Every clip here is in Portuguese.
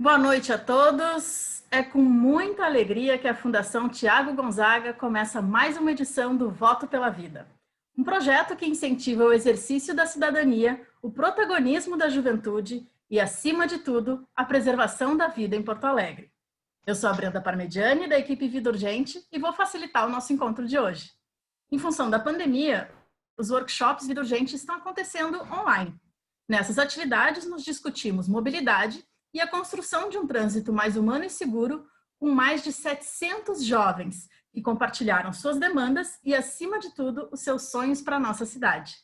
Boa noite a todos. É com muita alegria que a Fundação Tiago Gonzaga começa mais uma edição do Voto pela Vida. Um projeto que incentiva o exercício da cidadania, o protagonismo da juventude e, acima de tudo, a preservação da vida em Porto Alegre. Eu sou a Brenda Parmediani, da equipe Vida Urgente, e vou facilitar o nosso encontro de hoje. Em função da pandemia, os workshops Vida Urgente estão acontecendo online. Nessas atividades, nos discutimos mobilidade e a construção de um trânsito mais humano e seguro, com mais de 700 jovens que compartilharam suas demandas e, acima de tudo, os seus sonhos para a nossa cidade.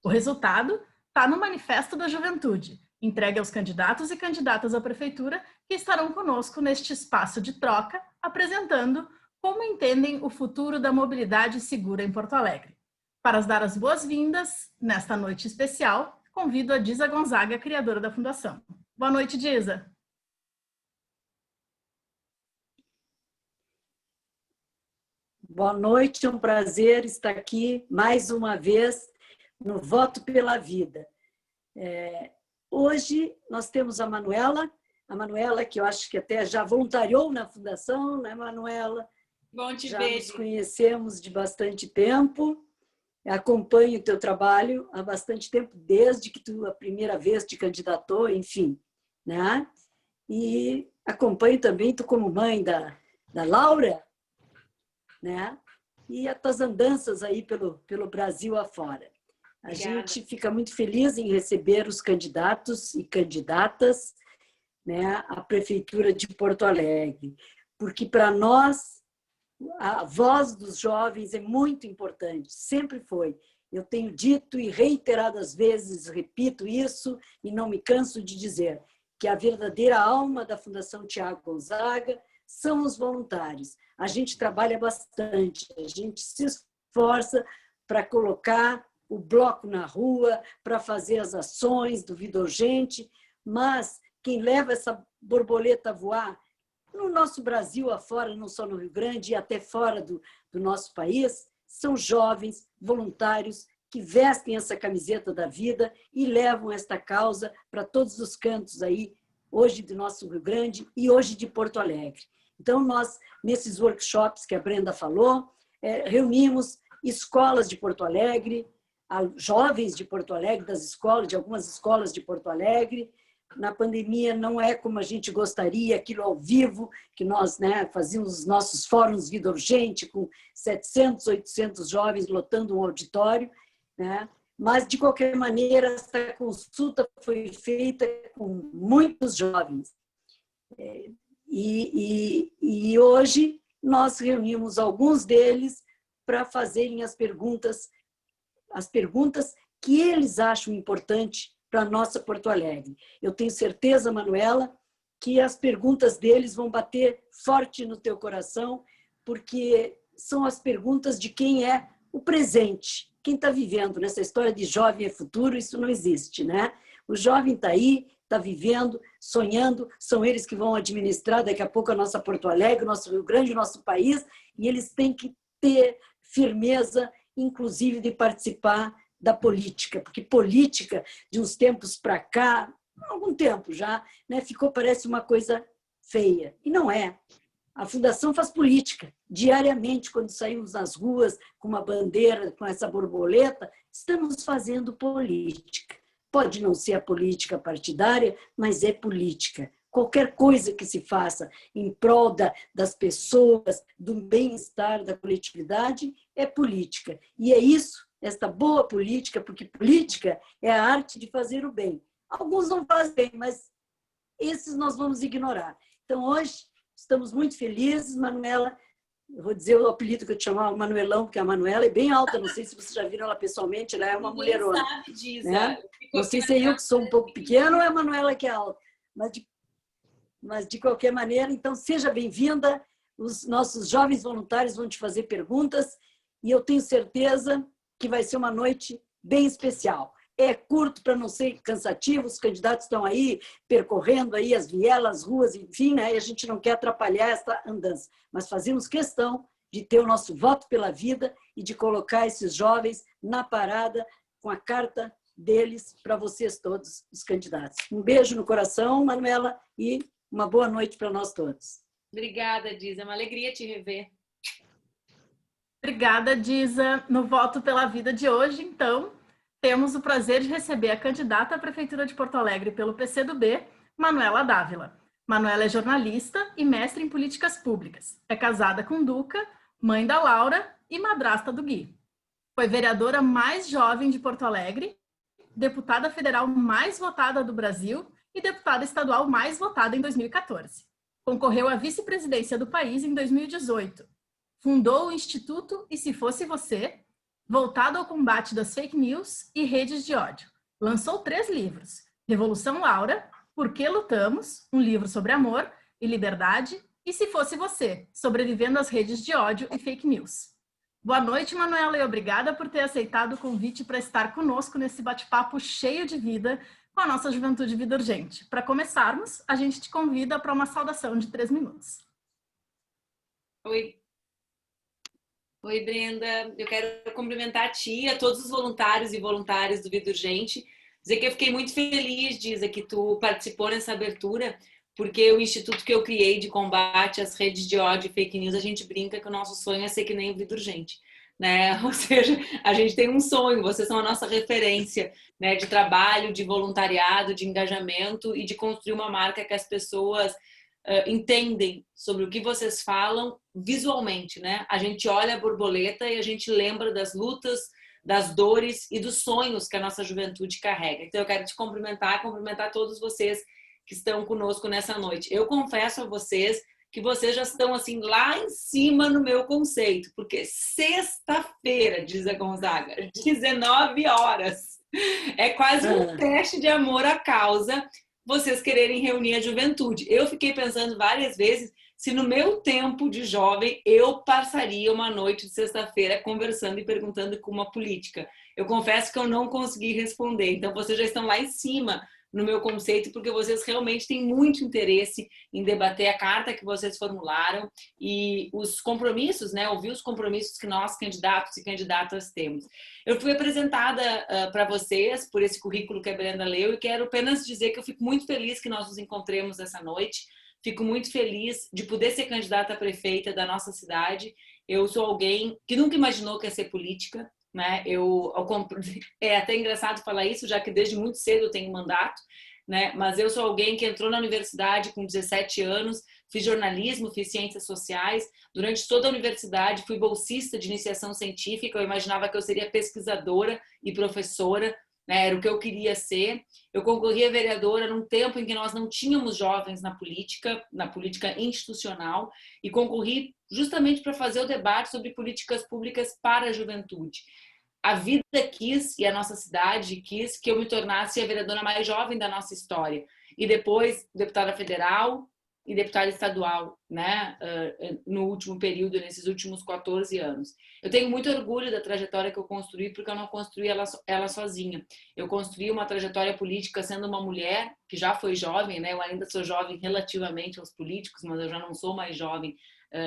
O resultado está no Manifesto da Juventude, entregue aos candidatos e candidatas à prefeitura que estarão conosco neste espaço de troca, apresentando como entendem o futuro da mobilidade segura em Porto Alegre. Para dar as boas-vindas, nesta noite especial, convido a Disa Gonzaga, criadora da Fundação. Boa noite, Disa. Boa noite, é um prazer estar aqui mais uma vez no Voto pela Vida. Hoje nós temos a Manuela que eu acho que até já voluntariou na Fundação, né, Manuela? Bom te já ver. Nos conhecemos de bastante tempo, acompanho o teu trabalho há bastante tempo, desde que tu a primeira vez te candidatou, enfim, né? E acompanho também tu como mãe da Laura, né? E as tuas andanças aí pelo Brasil afora. A gente fica muito feliz em receber os candidatos e candidatas, né, à Prefeitura de Porto Alegre, porque para nós a voz dos jovens é muito importante, sempre foi. Eu tenho dito e reiteradas vezes, repito isso e não me canso de dizer, que a verdadeira alma da Fundação Tiago Gonzaga são os voluntários. A gente trabalha bastante, a gente se esforça para colocar o bloco na rua, para fazer as ações do Vida Urgente, mas quem leva essa borboleta a voar no nosso Brasil afora, não só no Rio Grande, e até fora do nosso país, são jovens voluntários que vestem essa camiseta da vida e levam esta causa para todos os cantos aí, hoje do nosso Rio Grande e hoje de Porto Alegre. Então, nós, nesses workshops que a Brenda falou, reunimos escolas de Porto Alegre, jovens de Porto Alegre, de algumas escolas de Porto Alegre. Na pandemia não é como a gente gostaria, aquilo ao vivo, que nós, né, fazíamos os nossos fóruns Vida Urgente com 700, 800 jovens lotando um auditório, né? Mas, de qualquer maneira, essa consulta foi feita com muitos jovens. E hoje nós reunimos alguns deles para fazerem as perguntas que eles acham importante para a nossa Porto Alegre. Eu tenho certeza, Manuela, que as perguntas deles vão bater forte no teu coração, porque são as perguntas de quem é o presente, quem está vivendo nessa história de jovem é futuro, isso não existe, né? O jovem está aí, está vivendo, sonhando, são eles que vão administrar daqui a pouco a nossa Porto Alegre, o nosso Rio Grande, o nosso país, e eles têm que ter firmeza, inclusive de participar da política, porque política, de uns tempos para cá, algum tempo já, né, parece uma coisa feia. E não é. A Fundação faz política. Diariamente, quando saímos nas ruas com uma bandeira, com essa borboleta, estamos fazendo política. Pode não ser a política partidária, mas é política. Qualquer coisa que se faça em prol das pessoas, do bem-estar da coletividade, é política. E é isso, esta boa política, porque política é a arte de fazer o bem. Alguns não fazem, mas esses nós vamos ignorar. Então, hoje, estamos muito felizes, Manuela. Eu vou dizer o apelido que eu te chamava, Manuelão, porque a Manuela é bem alta, não sei se vocês já viram ela pessoalmente, ela é uma mulherona. Ninguém sabe disso. Né? Não sei se é eu que sou um pouco pequena ou é a Manuela que é alta. Mas, de qualquer maneira, então, seja bem-vinda. Os nossos jovens voluntários vão te fazer perguntas e eu tenho certeza que vai ser uma noite bem especial. É curto para não ser cansativo, os candidatos estão aí percorrendo aí as vielas, as ruas, enfim, né? E a gente não quer atrapalhar essa andança, mas fazemos questão de ter o nosso voto pela vida e de colocar esses jovens na parada com a carta deles para vocês todos, os candidatos. Um beijo no coração, Manuela, e Uma boa noite para nós todos. Obrigada, Disa. É uma alegria te rever. Obrigada, Disa. No Voto pela Vida de hoje, então, temos o prazer de receber a candidata à Prefeitura de Porto Alegre pelo PCdoB, Manuela Dávila. Manuela é jornalista e mestre em políticas públicas. É casada com Duca, mãe da Laura e madrasta do Gui. Foi vereadora mais jovem de Porto Alegre, deputada federal mais votada do Brasil e deputada estadual mais votada em 2014. Concorreu à vice-presidência do país em 2018. Fundou o Instituto E Se Fosse Você, voltado ao combate das fake news e redes de ódio. Lançou 3 livros: Revolução Laura, Por que Lutamos, um livro sobre amor e liberdade, e Se Fosse Você, sobrevivendo às redes de ódio e fake news. Boa noite, Manuela, e obrigada por ter aceitado o convite para estar conosco nesse bate-papo cheio de vida com a nossa Juventude Vida Urgente. Para começarmos, a gente te convida para uma saudação de 3 minutos. Oi. Oi, Brenda. Eu quero cumprimentar a ti e a todos os voluntários e voluntárias do Vida Urgente. Dizer que eu fiquei muito feliz, Disa, que tu participou nessa abertura, porque o instituto que eu criei de combate às redes de ódio e fake news, a gente brinca que o nosso sonho é ser que nem o Vida Urgente, né? Ou seja, a gente tem um sonho, vocês são a nossa referência, né, de trabalho, de voluntariado, de engajamento e de construir uma marca que as pessoas entendem sobre o que vocês falam visualmente, né? A gente olha a borboleta e a gente lembra das lutas, das dores e dos sonhos que a nossa juventude carrega. Então eu quero te cumprimentar todos vocês que estão conosco nessa noite. Eu confesso a vocês que vocês já estão assim lá em cima no meu conceito, porque sexta-feira, diz a Gonzaga, 19 horas, é quase um teste de amor à causa vocês quererem reunir a juventude. Eu fiquei pensando várias vezes se no meu tempo de jovem eu passaria uma noite de sexta-feira conversando e perguntando com uma política. Eu confesso que eu não consegui responder. Então vocês já estão lá em cima no meu conceito, porque vocês realmente têm muito interesse em debater a carta que vocês formularam e os compromissos, né? Ouvir os compromissos que nós, candidatos e candidatas, temos. Eu fui apresentada para vocês por esse currículo que a Brenda leu e quero apenas dizer que eu fico muito feliz que nós nos encontremos essa noite. Fico muito feliz de poder ser candidata a prefeita da nossa cidade. Eu sou alguém que nunca imaginou que ia ser política, né? É até engraçado falar isso, já que desde muito cedo eu tenho mandato, né? Mas eu sou alguém que entrou na universidade com 17 anos, fiz jornalismo, fiz ciências sociais. Durante toda a universidade fui bolsista de iniciação científica. Eu imaginava que eu seria pesquisadora e professora, né? Era o que eu queria ser. Eu concorri a vereadora num tempo em que nós não tínhamos jovens na política institucional, e concorri justamente para fazer o debate sobre políticas públicas para a juventude. A vida quis, e a nossa cidade quis, que eu me tornasse a vereadora mais jovem da nossa história. E depois, deputada federal e deputada estadual, né? No último período, nesses últimos 14 anos. Eu tenho muito orgulho da trajetória que eu construí, porque eu não construí ela sozinha. Eu construí uma trajetória política sendo uma mulher que já foi jovem, né? Eu ainda sou jovem relativamente aos políticos, mas eu já não sou mais jovem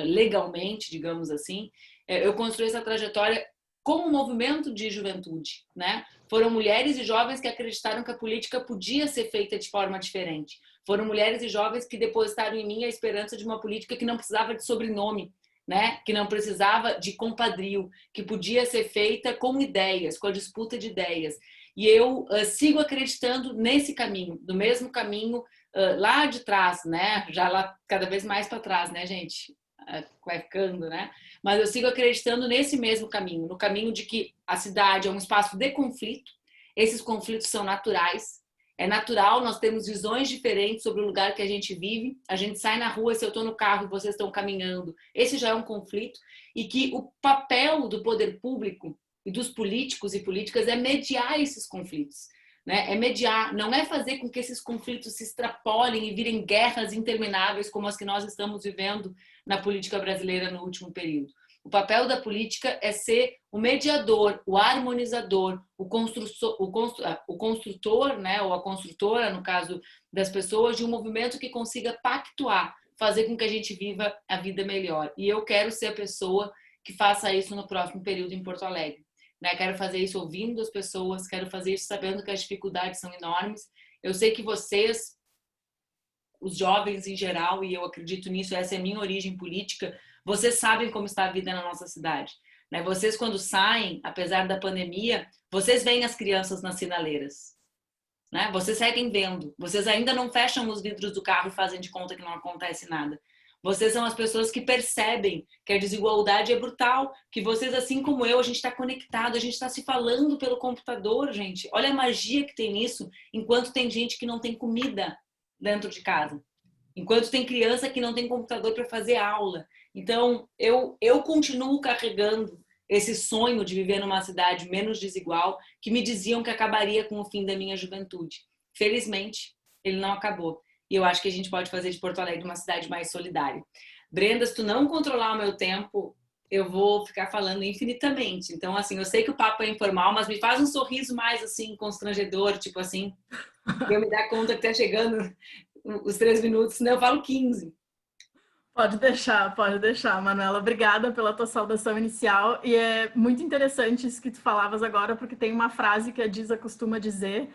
legalmente, digamos assim. Eu construí essa trajetória como um movimento de juventude, né? Foram mulheres e jovens que acreditaram que a política podia ser feita de forma diferente. Foram mulheres e jovens que depositaram em mim a esperança de uma política que não precisava de sobrenome, né? Que não precisava de compadrio, que podia ser feita com ideias, com a disputa de ideias. E eu sigo acreditando nesse caminho, do mesmo caminho lá de trás, né? Já lá cada vez mais para trás, né, gente? Vai ficando, né? Mas eu sigo acreditando nesse mesmo caminho, no caminho de que a cidade é um espaço de conflito. Esses conflitos são naturais. É natural, nós temos visões diferentes sobre o lugar que a gente vive. A gente sai na rua, se eu estou no carro e vocês estão caminhando, esse já é um conflito. E que o papel do poder público e dos políticos e políticas é mediar esses conflitos, né? É mediar, não é fazer com que esses conflitos se extrapolem e virem guerras intermináveis como as que nós estamos vivendo na política brasileira no último período. O papel da política é ser o mediador, o harmonizador, o construtor, né, ou a construtora, no caso das pessoas, de um movimento que consiga pactuar, fazer com que a gente viva a vida melhor. E eu quero ser a pessoa que faça isso no próximo período em Porto Alegre. Né? Quero fazer isso ouvindo as pessoas, quero fazer isso sabendo que as dificuldades são enormes. Eu sei que vocês os jovens em geral, e eu acredito nisso, essa é a minha origem política, vocês sabem como está a vida na nossa cidade. Né? Vocês, quando saem, apesar da pandemia, vocês veem as crianças nas sinaleiras. Né? Vocês seguem vendo. Vocês ainda não fecham os vidros do carro e fazem de conta que não acontece nada. Vocês são as pessoas que percebem que a desigualdade é brutal, que vocês, assim como eu, a gente está conectado, a gente está se falando pelo computador, gente. Olha a magia que tem nisso, enquanto tem gente que não tem comida dentro de casa. Enquanto tem criança que não tem computador para fazer aula. Então, eu continuo carregando esse sonho de viver numa cidade menos desigual, que me diziam que acabaria com o fim da minha juventude. Felizmente, ele não acabou. E eu acho que a gente pode fazer de Porto Alegre uma cidade mais solidária. Brenda, se tu não controlar o meu tempo, eu vou ficar falando infinitamente. Então, assim, eu sei que o papo é informal, mas me faz um sorriso mais, assim, constrangedor, tipo assim, pra eu me dar conta que tá chegando os 3 minutos, senão eu falo 15. Pode deixar, Manuela. Obrigada pela tua saudação inicial. E é muito interessante isso que tu falavas agora, porque tem uma frase que a Disa costuma dizer,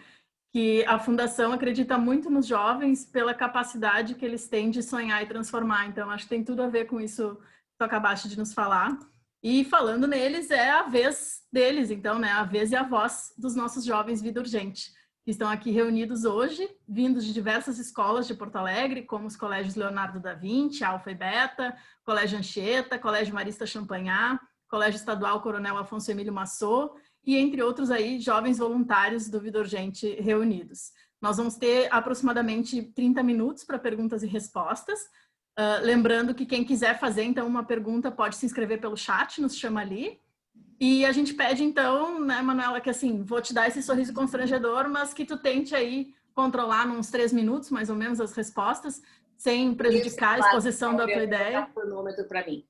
que a Fundação acredita muito nos jovens pela capacidade que eles têm de sonhar e transformar. Então, acho que tem tudo a ver com isso que tu acabaste de nos falar. E falando neles, é a vez deles, então, né? A vez e a voz dos nossos jovens Vida Urgente, que estão aqui reunidos hoje, vindos de diversas escolas de Porto Alegre, como os colégios Leonardo da Vinci, Alfa e Beta, Colégio Anchieta, Colégio Marista Champagnat, Colégio Estadual Coronel Afonso Emílio Massot, e entre outros aí, jovens voluntários do Vida Urgente reunidos. Nós vamos ter aproximadamente 30 minutos para perguntas e respostas. Lembrando que quem quiser fazer, então, uma pergunta pode se inscrever pelo chat, nos chama ali. E a gente pede, então, né, Manuela, que assim, vou te dar esse sorriso constrangedor, mas que tu tente aí controlar nos 3 minutos, mais ou menos, as respostas, sem prejudicar a exposição da tua ideia. Um cronômetro para mim.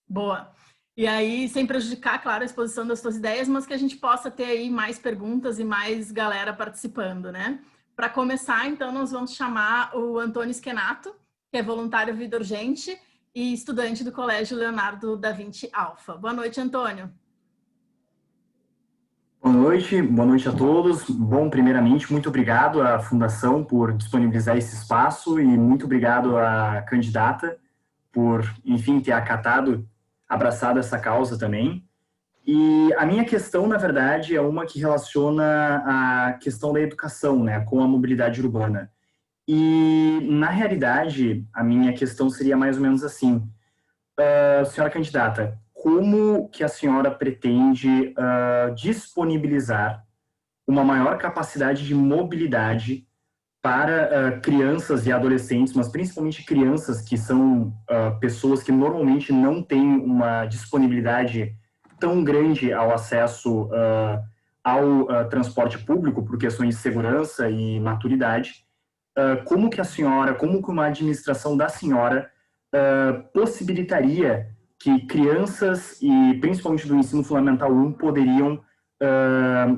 Boa. E aí, sem prejudicar, claro, a exposição das tuas ideias, mas que a gente possa ter aí mais perguntas e mais galera participando, né? Para começar, então, nós vamos chamar o Antônio Schenato, que é voluntário Vida Urgente e estudante do Colégio Leonardo da Vinci Alfa. Boa noite, Antônio. Boa noite a todos. Bom, primeiramente, muito obrigado à Fundação por disponibilizar esse espaço e muito obrigado à candidata por, enfim, ter abraçado essa causa também. E a minha questão, na verdade, é uma que relaciona a questão da educação, né, com a mobilidade urbana. E, na realidade, a minha questão seria mais ou menos assim. Senhora candidata, como que a senhora pretende disponibilizar uma maior capacidade de mobilidade para crianças e adolescentes, mas principalmente crianças que são pessoas que normalmente não têm uma disponibilidade tão grande ao acesso ao transporte público por questões de segurança e maturidade? Como que a senhora, como que uma administração da senhora possibilitaria que crianças, e principalmente do ensino fundamental 1, poderiam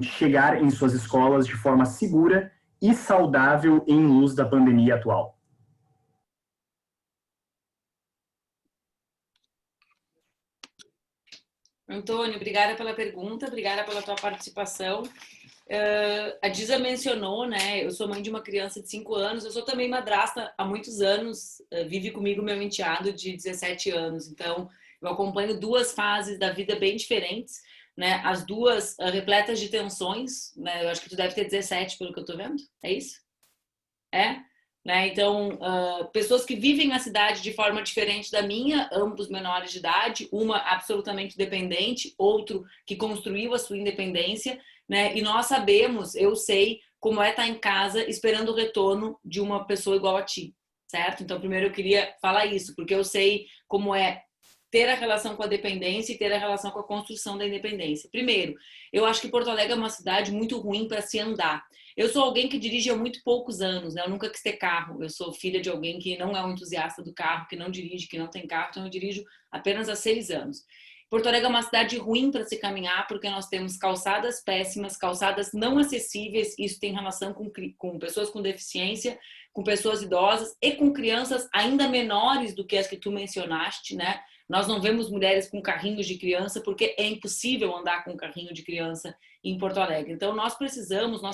chegar em suas escolas de forma segura e saudável em luz da pandemia atual? Antônio, obrigada pela pergunta, obrigada pela tua participação. A Disa mencionou, né? Eu sou mãe de uma criança de 5 anos, eu sou também madrasta há muitos anos, vive comigo meu enteado de 17 anos, então eu acompanho 2 fases da vida bem diferentes, né? As duas repletas de tensões, né? Eu acho que tu deve ter 17 pelo que eu tô vendo, é isso? É? Né? Então, pessoas que vivem na cidade de forma diferente da minha, ambos menores de idade, uma absolutamente dependente, outro que construiu a sua independência, né? E nós sabemos, eu sei como é estar em casa esperando o retorno de uma pessoa igual a ti, certo? Então, primeiro eu queria falar isso, porque eu sei como é ter a relação com a dependência e ter a relação com a construção da independência. Primeiro, eu acho que Porto Alegre é uma cidade muito ruim para se andar. Eu sou alguém que dirige há muito poucos anos, né? Eu nunca quis ter carro. Eu sou filha de alguém que não é um entusiasta do carro, que não dirige, que não tem carro, então eu dirijo apenas há 6 anos. Porto Alegre é uma cidade ruim para se caminhar, porque nós temos calçadas péssimas, calçadas não acessíveis, isso tem relação com pessoas com deficiência, com pessoas idosas e com crianças ainda menores do que as que tu mencionaste, né? Nós não vemos mulheres com carrinhos de criança porque é impossível andar com um carrinho de criança em Porto Alegre. Então, nós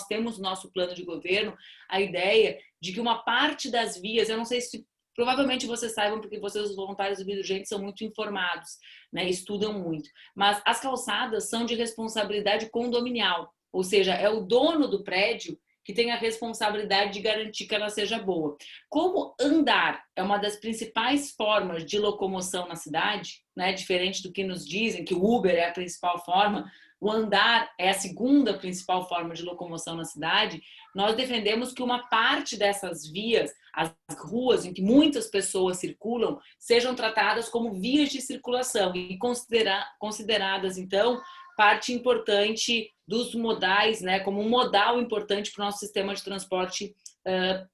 temos no nosso plano de governo a ideia de que uma parte das vias, eu não sei se provavelmente vocês saibam, porque vocês, os voluntários do Vida Urgente, são muito informados, né? Estudam muito. Mas as calçadas são de responsabilidade condominial, ou seja, é o dono do prédio que tem a responsabilidade de garantir que ela seja boa. Como andar é uma das principais formas de locomoção na cidade, né? Diferente do que nos dizem, que o Uber é a principal forma, o andar é a segunda principal forma de locomoção na cidade, nós defendemos que uma parte dessas vias, as ruas em que muitas pessoas circulam, sejam tratadas como vias de circulação e consideradas, então, parte importante dos modais, né, como um modal importante para o nosso sistema de transporte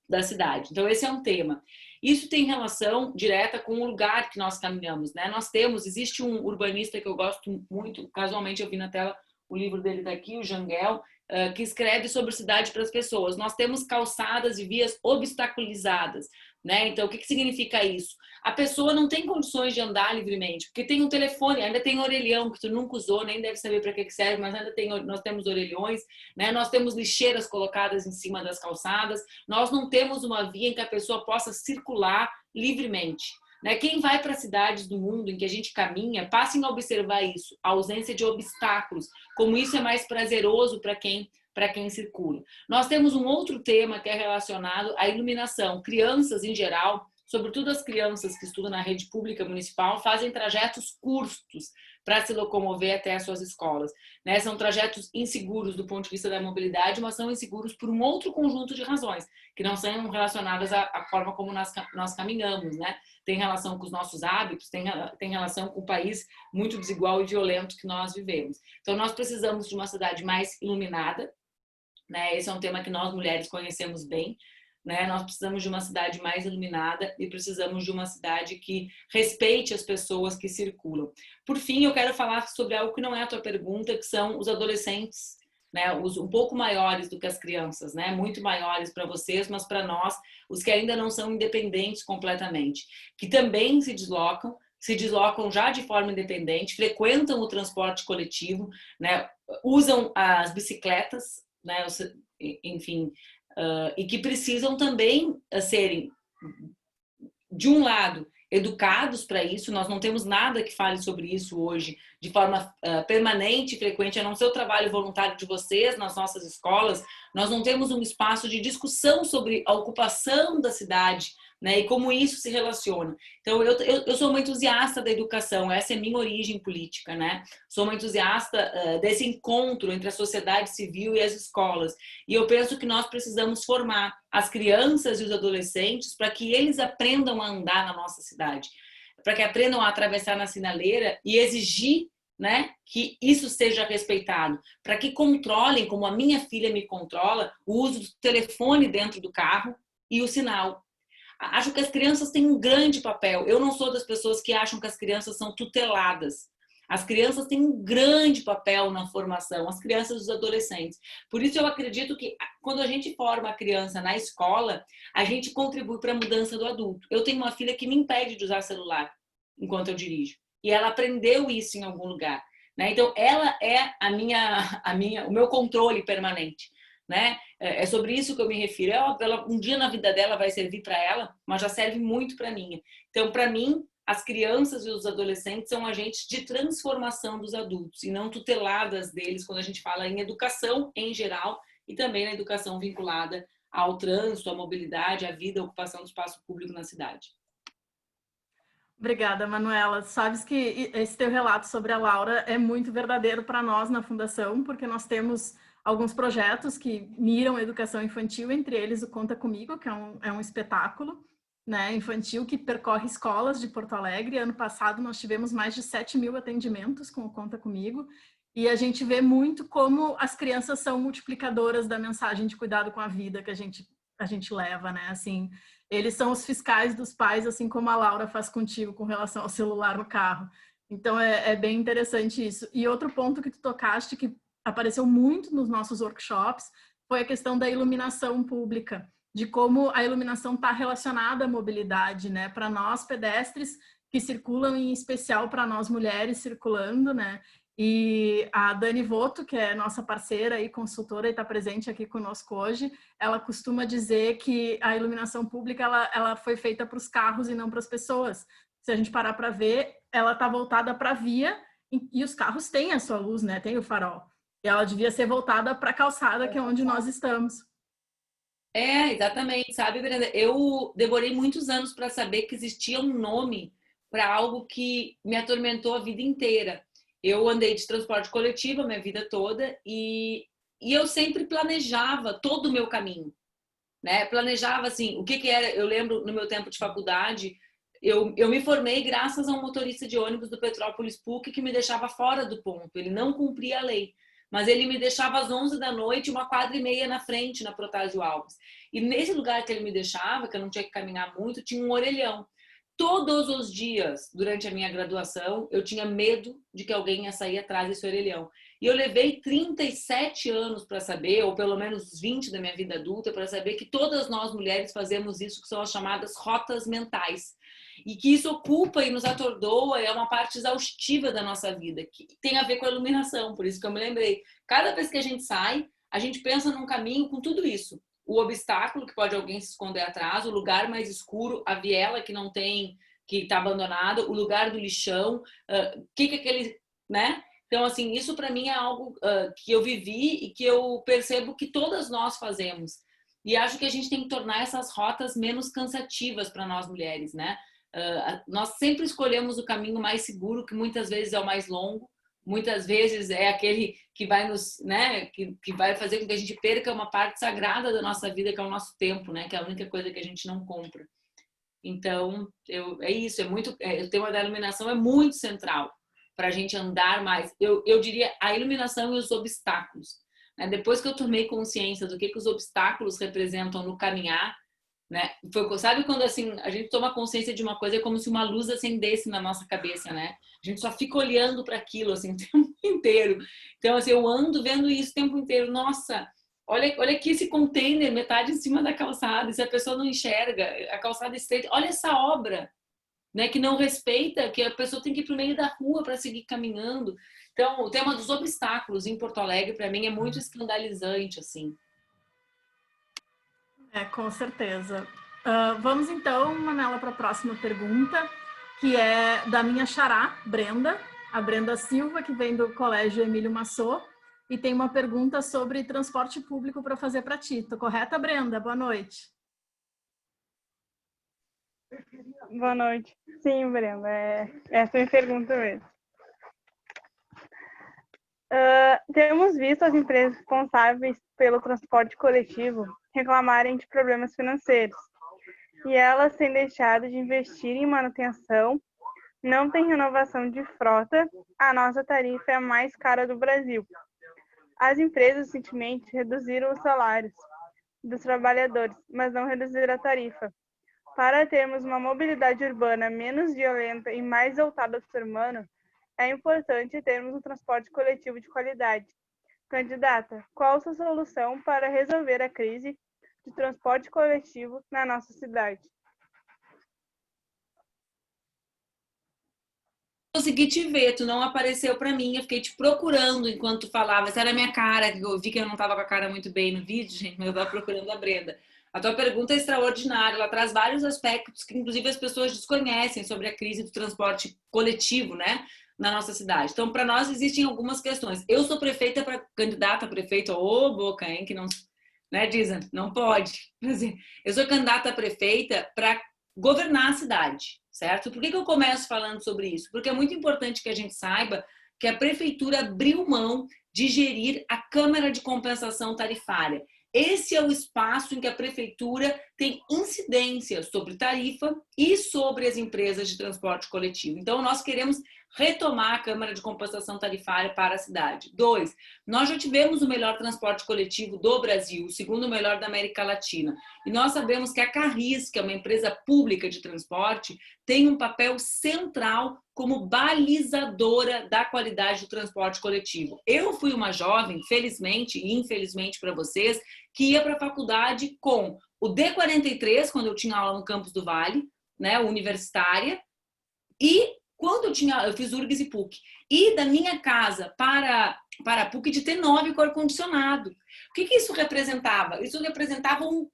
da cidade. Então, esse é um tema. Isso tem relação direta com o lugar que nós caminhamos, né? Existe um urbanista que eu gosto muito, casualmente eu vi na tela o livro dele daqui, o Jangel, que escreve sobre cidade para as pessoas. Nós temos calçadas e vias obstaculizadas, né? Então, o que significa isso? A pessoa não tem condições de andar livremente, porque tem um telefone, ainda tem orelhão que tu nunca usou, nem deve saber para que serve, mas nós temos orelhões, né? Nós temos lixeiras colocadas em cima das calçadas, nós não temos uma via em que a pessoa possa circular livremente. Né? Quem vai para cidades do mundo em que a gente caminha, passem a observar isso, a ausência de obstáculos, como isso é mais prazeroso para quem circula. Nós temos um outro tema que é relacionado à iluminação. Crianças, em geral, sobretudo as crianças que estudam na rede pública municipal, fazem trajetos curtos para se locomover até as suas escolas. Né? São trajetos inseguros do ponto de vista da mobilidade, mas são inseguros por um outro conjunto de razões, que não são relacionadas à forma como nós caminhamos, né? Tem relação com os nossos hábitos, tem relação com o país muito desigual e violento que nós vivemos. Então, nós precisamos de uma cidade mais iluminada, né? Esse é um tema que nós mulheres conhecemos bem, né? Nós precisamos de uma cidade mais iluminada e precisamos de uma cidade que respeite as pessoas que circulam. Por fim, eu quero falar sobre algo que não é a tua pergunta, que são os adolescentes, né? Um pouco maiores do que as crianças, né? Muito maiores para vocês, mas para nós, os que ainda não são independentes completamente, que também se deslocam já de forma independente, frequentam o transporte coletivo, né? Usam as bicicletas, né? Enfim, e que precisam também serem, de um lado, educados para isso. Nós não temos nada que fale sobre isso hoje de forma permanente e frequente, a não ser o trabalho voluntário de vocês nas nossas escolas. Nós não temos um espaço de discussão sobre a ocupação da cidade, né, e como isso se relaciona. Então, eu sou uma entusiasta da educação, essa é minha origem política, né? Sou uma entusiasta desse encontro entre a sociedade civil e as escolas. E eu penso que nós precisamos formar as crianças e os adolescentes para que eles aprendam a andar na nossa cidade, para que aprendam a atravessar na sinaleira e exigir, né, que isso seja respeitado, para que controlem, como a minha filha me controla, o uso do telefone dentro do carro e o sinal. Acho que as crianças têm um grande papel. Eu não sou das pessoas que acham que as crianças são tuteladas. As crianças têm um grande papel na formação, as crianças e os adolescentes. Por isso eu acredito que quando a gente forma a criança na escola, a gente contribui para a mudança do adulto. Eu tenho uma filha que me impede de usar celular enquanto eu dirijo. E ela aprendeu isso em algum lugar, né? Então ela é o meu controle permanente. Né? É sobre isso que eu me refiro. Um dia na vida dela vai servir para ela, mas já serve muito para mim. Então, para mim, as crianças e os adolescentes são agentes de transformação dos adultos e não tuteladas deles quando a gente fala em educação em geral e também na educação vinculada ao trânsito, à mobilidade, à vida, à ocupação do espaço público na cidade. Obrigada, Manuela. Sabes que esse teu relato sobre a Laura é muito verdadeiro para nós na Fundação, porque nós temos alguns projetos que miram a educação infantil, entre eles o Conta Comigo, que é um espetáculo, né, infantil que percorre escolas de Porto Alegre. Ano passado nós tivemos mais de 7.000 atendimentos com o Conta Comigo, e a gente vê muito como as crianças são multiplicadoras da mensagem de cuidado com a vida que a gente leva, né? Assim, eles são os fiscais dos pais, assim como a Laura faz contigo com relação ao celular no carro. Então, é bem interessante isso. E outro ponto que tu tocaste, que apareceu muito nos nossos workshops, foi a questão da iluminação pública, de como a iluminação está relacionada à mobilidade, né? Para nós, pedestres, que circulam, em especial para nós mulheres circulando, né? E a Dani Voto, que é nossa parceira e consultora e está presente aqui conosco hoje, ela costuma dizer que a iluminação pública ela foi feita para os carros e não para as pessoas. Se a gente parar para ver, ela está voltada para a via e os carros têm a sua luz, né? Tem o farol. E ela devia ser voltada para a calçada, que é onde nós estamos. Exatamente, sabe, Brenda? Eu demorei muitos anos para saber que existia um nome para algo que me atormentou a vida inteira. Eu andei de transporte coletivo a minha vida toda e eu sempre planejava todo o meu caminho, né? Planejava assim, o que era. Eu lembro no meu tempo de faculdade, eu me formei graças a um motorista de ônibus do Petrópolis PUC que me deixava fora do ponto. Ele não cumpria a lei, mas ele me deixava às 11 da noite, 1h15 na frente, na Protásio Alves. E nesse lugar que ele me deixava, que eu não tinha que caminhar muito, tinha um orelhão. Todos os dias, durante a minha graduação, eu tinha medo de que alguém ia sair atrás desse orelhão. E eu levei 37 anos para saber, ou pelo menos 20 da minha vida adulta, para saber que todas nós mulheres fazemos isso, que são as chamadas rotas mentais. E que isso ocupa e nos atordoa, é uma parte exaustiva da nossa vida, que tem a ver com a iluminação, por isso que eu me lembrei. Cada vez que a gente sai, a gente pensa num caminho com tudo isso. O obstáculo, que pode alguém se esconder atrás, o lugar mais escuro, a viela que não tem, que está abandonada, o lugar do lixão, que aquele, né? Então, assim, isso para mim é algo que eu vivi e que eu percebo que todas nós fazemos. E acho que a gente tem que tornar essas rotas menos cansativas para nós mulheres, né? Nós sempre escolhemos o caminho mais seguro, que muitas vezes é o mais longo, muitas vezes é aquele que vai nos, né, que vai fazer com que a gente perca uma parte sagrada da nossa vida, que é o nosso tempo, né, que é a única coisa que a gente não compra. Então, é isso, o tema da iluminação é muito central para a gente andar mais. Eu diria a iluminação e os obstáculos. Né? Depois que eu tomei consciência do que os obstáculos representam no caminhar, né? Sabe quando assim a gente toma consciência de uma coisa, é como se uma luz acendesse na nossa cabeça, né? A gente só fica olhando para aquilo assim o tempo inteiro. Então assim, eu ando vendo isso o tempo inteiro. Nossa, olha aqui esse container, metade em cima da calçada. E se a pessoa não enxerga a calçada estreita, olha essa obra, né? Que não respeita, que a pessoa tem que ir para o meio da rua para seguir caminhando. Então o tema dos obstáculos em Porto Alegre para mim é muito escandalizante assim. Com certeza. Vamos então, Manela, para a próxima pergunta, que é da minha xará, Brenda, a Brenda Silva, que vem do Colégio Emílio Massot, e tem uma pergunta sobre transporte público para fazer para ti. Tô correta, Brenda? Boa noite. Boa noite. Sim, Brenda, essa é a minha pergunta mesmo. Temos visto as empresas responsáveis pelo transporte coletivo reclamarem de problemas financeiros e elas têm deixado de investir em manutenção, não tem renovação de frota, a nossa tarifa é a mais cara do Brasil. As empresas recentemente reduziram os salários dos trabalhadores, mas não reduziram a tarifa. Para termos uma mobilidade urbana menos violenta e mais voltada ao ser humano, é importante termos um transporte coletivo de qualidade. Candidata, qual a sua solução para resolver a crise de transporte coletivo na nossa cidade? Consegui te ver, tu não apareceu para mim, eu fiquei te procurando enquanto tu falava. Essa era a minha cara, eu vi que eu não estava com a cara muito bem no vídeo, gente, mas eu estava procurando a Brenda. A tua pergunta é extraordinária, ela traz vários aspectos que inclusive as pessoas desconhecem sobre a crise do transporte coletivo, né, na nossa cidade. Então, para nós existem algumas questões. Eu sou prefeita, candidata a prefeita, ô boca, hein, que não, né, dizem, não pode. Eu sou candidata a prefeita para governar a cidade, certo? Por que eu começo falando sobre isso? Porque é muito importante que a gente saiba que a prefeitura abriu mão de gerir a Câmara de Compensação Tarifária. Esse é o espaço em que a prefeitura tem incidência sobre tarifa e sobre as empresas de transporte coletivo. Então, nós queremos retomar a Câmara de Compensação Tarifária para a cidade. 2, nós já tivemos o melhor transporte coletivo do Brasil, o segundo melhor da América Latina. E nós sabemos que a Carris, que é uma empresa pública de transporte, tem um papel central como balizadora da qualidade do transporte coletivo. Eu fui uma jovem, felizmente e infelizmente para vocês, que ia para a faculdade com o D43, quando eu tinha aula no campus do Vale, né, universitária, e quando eu fiz URGS e PUC, e da minha casa para a PUC de T9 com ar-condicionado. O que isso representava? Isso representava um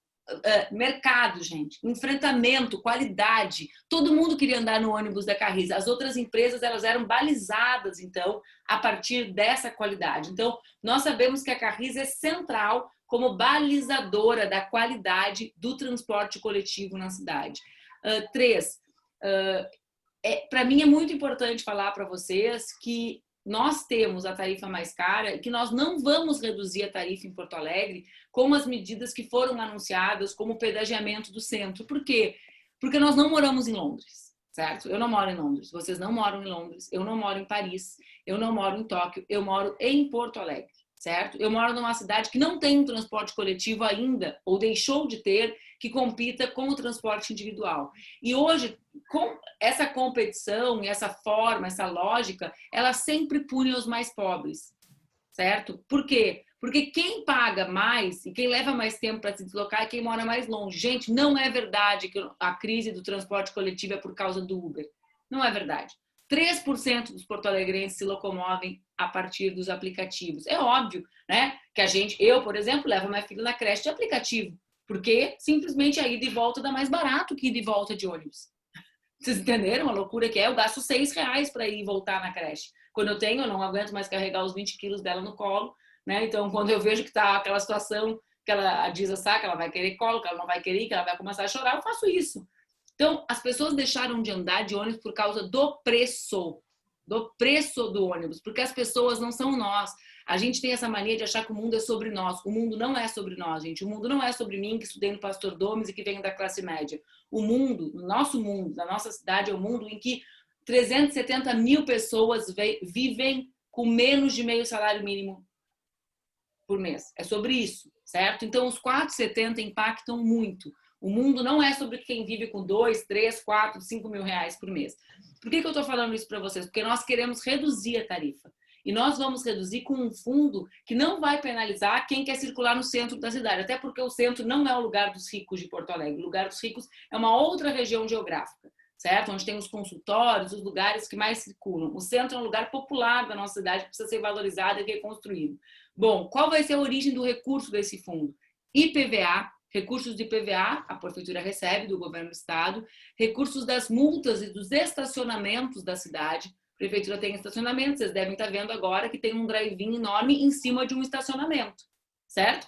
mercado, gente, enfrentamento, qualidade. Todo mundo queria andar no ônibus da Carris. As outras empresas, elas eram balizadas, então, a partir dessa qualidade. Então, nós sabemos que a Carris é central como balizadora da qualidade do transporte coletivo na cidade. 3, para mim é muito importante falar para vocês que nós temos a tarifa mais cara e que nós não vamos reduzir a tarifa em Porto Alegre com as medidas que foram anunciadas, como o pedagiamento do centro. Por quê? Porque nós não moramos em Londres, certo? Eu não moro em Londres, vocês não moram em Londres, eu não moro em Paris, eu não moro em Tóquio, eu moro em Porto Alegre, certo? Eu moro numa cidade que não tem um transporte coletivo ainda, ou deixou de ter, que compita com o transporte individual. E hoje, com essa competição e essa forma, essa lógica, ela sempre pune os mais pobres, certo? Por quê? Porque quem paga mais e quem leva mais tempo para se deslocar é quem mora mais longe. Gente, não é verdade que a crise do transporte coletivo é por causa do Uber. Não é verdade. 3% dos porto-alegrenses se locomovem a partir dos aplicativos. É óbvio, né? Que eu, por exemplo, levo minha filha na creche de aplicativo, porque simplesmente a ida e volta dá mais barato que ida e volta de ônibus. Vocês entenderam a loucura que é? Eu gasto R$6 para ir e voltar na creche. Quando eu não aguento mais carregar os 20 quilos dela no colo, né? Então, quando eu vejo que está aquela situação que a Disa sabe que ela vai querer colo, que ela não vai querer, que ela vai começar a chorar, eu faço isso. Então, as pessoas deixaram de andar de ônibus por causa do preço do ônibus, porque as pessoas não são nós. A gente tem essa mania de achar que o mundo é sobre nós. O mundo não é sobre nós, gente. O mundo não é sobre mim, que estudei no Pastor Domes e que venho da classe média. O mundo, o nosso mundo, da nossa cidade, é o mundo em que 370 mil pessoas vivem com menos de meio salário mínimo por mês. É sobre isso, certo? Então, os 4,70 impactam muito. O mundo não é sobre quem vive com 2, 3, 4, 5 mil reais por mês. Por que eu estou falando isso para vocês? Porque nós queremos reduzir a tarifa. E nós vamos reduzir com um fundo que não vai penalizar quem quer circular no centro da cidade. Até porque o centro não é o lugar dos ricos de Porto Alegre. O lugar dos ricos é uma outra região geográfica, certo? Onde tem os consultórios, os lugares que mais circulam. O centro é um lugar popular da nossa cidade, que precisa ser valorizado e reconstruído. Bom, qual vai ser a origem do recurso desse fundo? IPVA, recursos de IPVA, a prefeitura recebe do governo do estado, recursos das multas e dos estacionamentos da cidade. A prefeitura tem estacionamento, vocês devem estar vendo agora que tem um drive-in enorme em cima de um estacionamento, certo?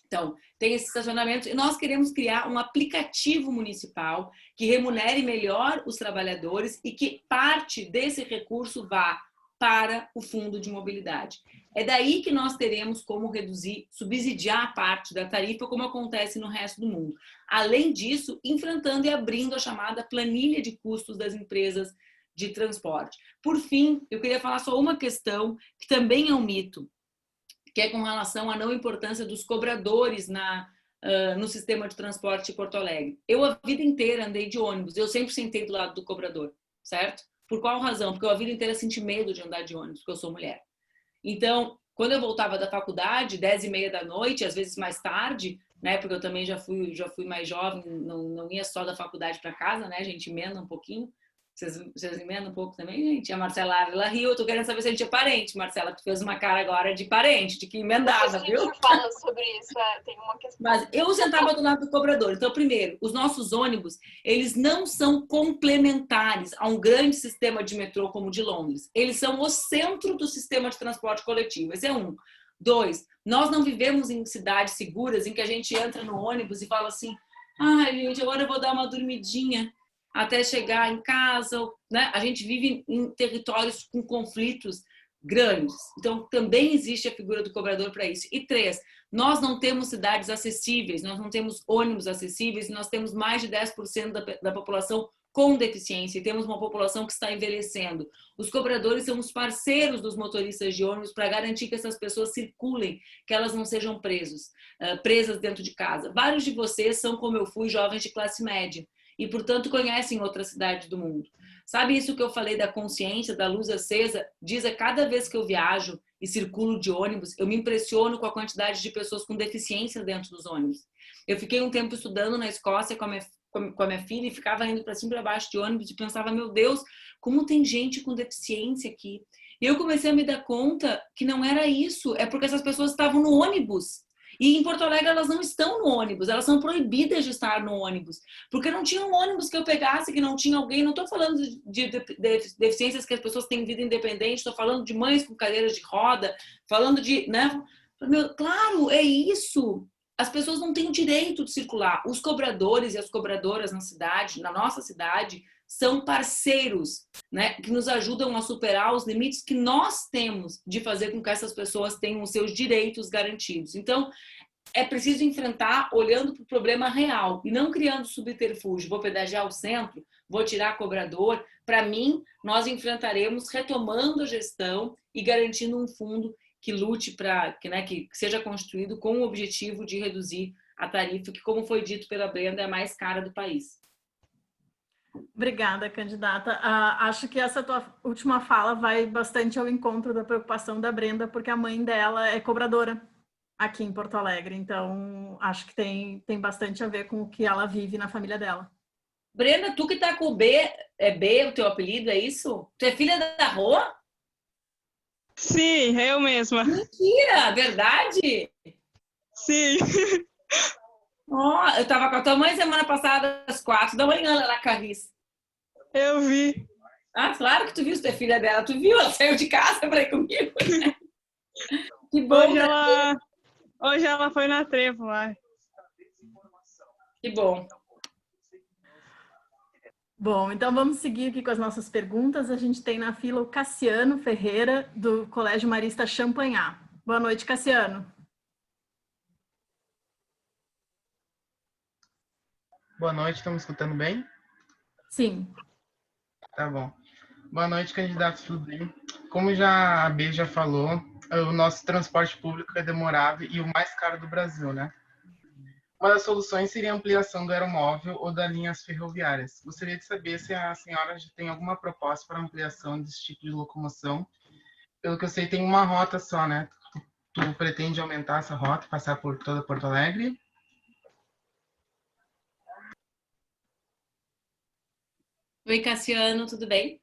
Então, tem esse estacionamento e nós queremos criar um aplicativo municipal que remunere melhor os trabalhadores e que parte desse recurso vá para o fundo de mobilidade. É daí que nós teremos como reduzir, subsidiar a parte da tarifa, como acontece no resto do mundo. Além disso, enfrentando e abrindo a chamada planilha de custos das empresas de transporte. Por fim, eu queria falar só uma questão que também é um mito, que é com relação à não importância dos cobradores no sistema de transporte de Porto Alegre. Eu a vida inteira andei de ônibus, eu sempre sentei do lado do cobrador, certo? Por qual razão? Porque eu a vida inteira senti medo de andar de ônibus, porque eu sou mulher. Então, quando eu voltava da faculdade, 10h30 da noite, às vezes mais tarde, né? Porque eu também já fui mais jovem, não ia só da faculdade para casa, né? A gente emenda um pouquinho. Vocês emendam um pouco também, gente? A Marcela ela riu, eu tô querendo saber se a gente é parente, Marcela. Tu fez uma cara agora de parente, de que emendava, viu? A gente fala sobre isso, tem uma questão. Mas eu sentava do lado do cobrador. Então, primeiro, os nossos ônibus, eles não são complementares a um grande sistema de metrô como o de Londres. Eles são o centro do sistema de transporte coletivo. Esse é um. 2, nós não vivemos em cidades seguras em que a gente entra no ônibus e fala assim, ai, gente, agora eu vou dar uma dormidinha até chegar em casa, né? A gente vive em territórios com conflitos grandes. Então, também existe a figura do cobrador para isso. E 3, nós não temos cidades acessíveis, nós não temos ônibus acessíveis, nós temos mais de 10% da população com deficiência e temos uma população que está envelhecendo. Os cobradores são os parceiros dos motoristas de ônibus para garantir que essas pessoas circulem, que elas não sejam presas dentro de casa. Vários de vocês são, como eu fui, jovens de classe média e, portanto, conhecem outras cidades do mundo. Sabe isso que eu falei da consciência, da luz acesa? Diz a cada vez que eu viajo e circulo de ônibus, eu me impressiono com a quantidade de pessoas com deficiência dentro dos ônibus. Eu fiquei um tempo estudando na Escócia com a minha filha e ficava indo para cima e para baixo de ônibus e pensava, meu Deus, como tem gente com deficiência aqui. E eu comecei a me dar conta que não era isso, é porque essas pessoas estavam no ônibus. E em Porto Alegre elas não estão no ônibus, elas são proibidas de estar no ônibus. Porque não tinha um ônibus que eu pegasse, que não tinha alguém. Não estou falando de deficiências que as pessoas têm vida independente, estou falando de mães com cadeiras de roda, falando de... né? Claro, é isso. As pessoas não têm o direito de circular. Os cobradores e as cobradoras na cidade, na nossa cidade, são parceiros, né, que nos ajudam a superar os limites que nós temos de fazer com que essas pessoas tenham os seus direitos garantidos. Então, é preciso enfrentar olhando para o problema real e não criando subterfúgio. Vou pedagiar o centro, vou tirar cobrador. Para mim, nós enfrentaremos retomando a gestão e garantindo um fundo que lute para que seja construído com o objetivo de reduzir a tarifa, que, como foi dito pela Brenda, é a mais cara do país. Obrigada, candidata. Acho que essa tua última fala vai bastante ao encontro da preocupação da Brenda, porque a mãe dela é cobradora aqui em Porto Alegre. Então, acho que tem bastante a ver com o que ela vive na família dela. Brenda, tu que tá com o B, é B o teu apelido, é isso? Tu é filha da Rô? Sim, eu mesma. Mentira, verdade? Sim. Eu tava com a tua mãe semana passada às 4 da manhã lá na Carris. Eu vi. Ah, claro que tu viu, tu é filha dela. Tu viu? Ela saiu de casa pra ir comigo. Que bom. Hoje ela foi na Trevo lá. Que bom. Bom, então vamos seguir aqui com as nossas perguntas. A gente tem na fila o Cassiano Ferreira, do Colégio Marista Champanhar. Boa noite, Cassiano. Boa noite, estão me escutando bem? Sim. Tá bom. Boa noite, candidatos, tudo bem? Como a B já falou, o nosso transporte público é demorado e o mais caro do Brasil, né? Uma das soluções seria a ampliação do aeromóvel ou das linhas ferroviárias. Gostaria de saber se a senhora já tem alguma proposta para ampliação desse tipo de locomoção. Pelo que eu sei, tem uma rota só, né? Tu pretende aumentar essa rota, passar por toda Porto Alegre? Oi, Cassiano, tudo bem?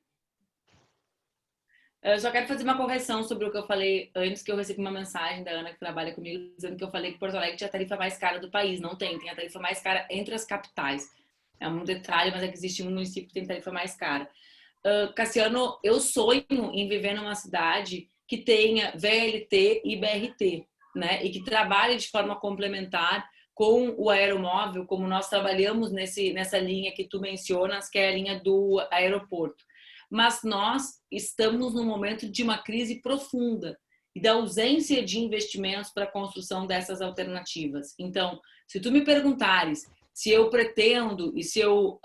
Eu só quero fazer uma correção sobre o que eu falei antes, que eu recebi uma mensagem da Ana, que trabalha comigo, dizendo que eu falei que Porto Alegre tinha a tarifa mais cara do país. Não tem, tem a tarifa mais cara entre as capitais. É um detalhe, mas é que existe um município que tem tarifa mais cara. Cassiano, eu sonho em viver numa cidade que tenha VLT e BRT, né? E que trabalhe de forma complementar com o aeromóvel, como nós trabalhamos nessa linha que tu mencionas, que é a linha do aeroporto. Mas nós estamos num momento de uma crise profunda e da ausência de investimentos para a construção dessas alternativas. Então, se tu me perguntares se eu pretendo e se eu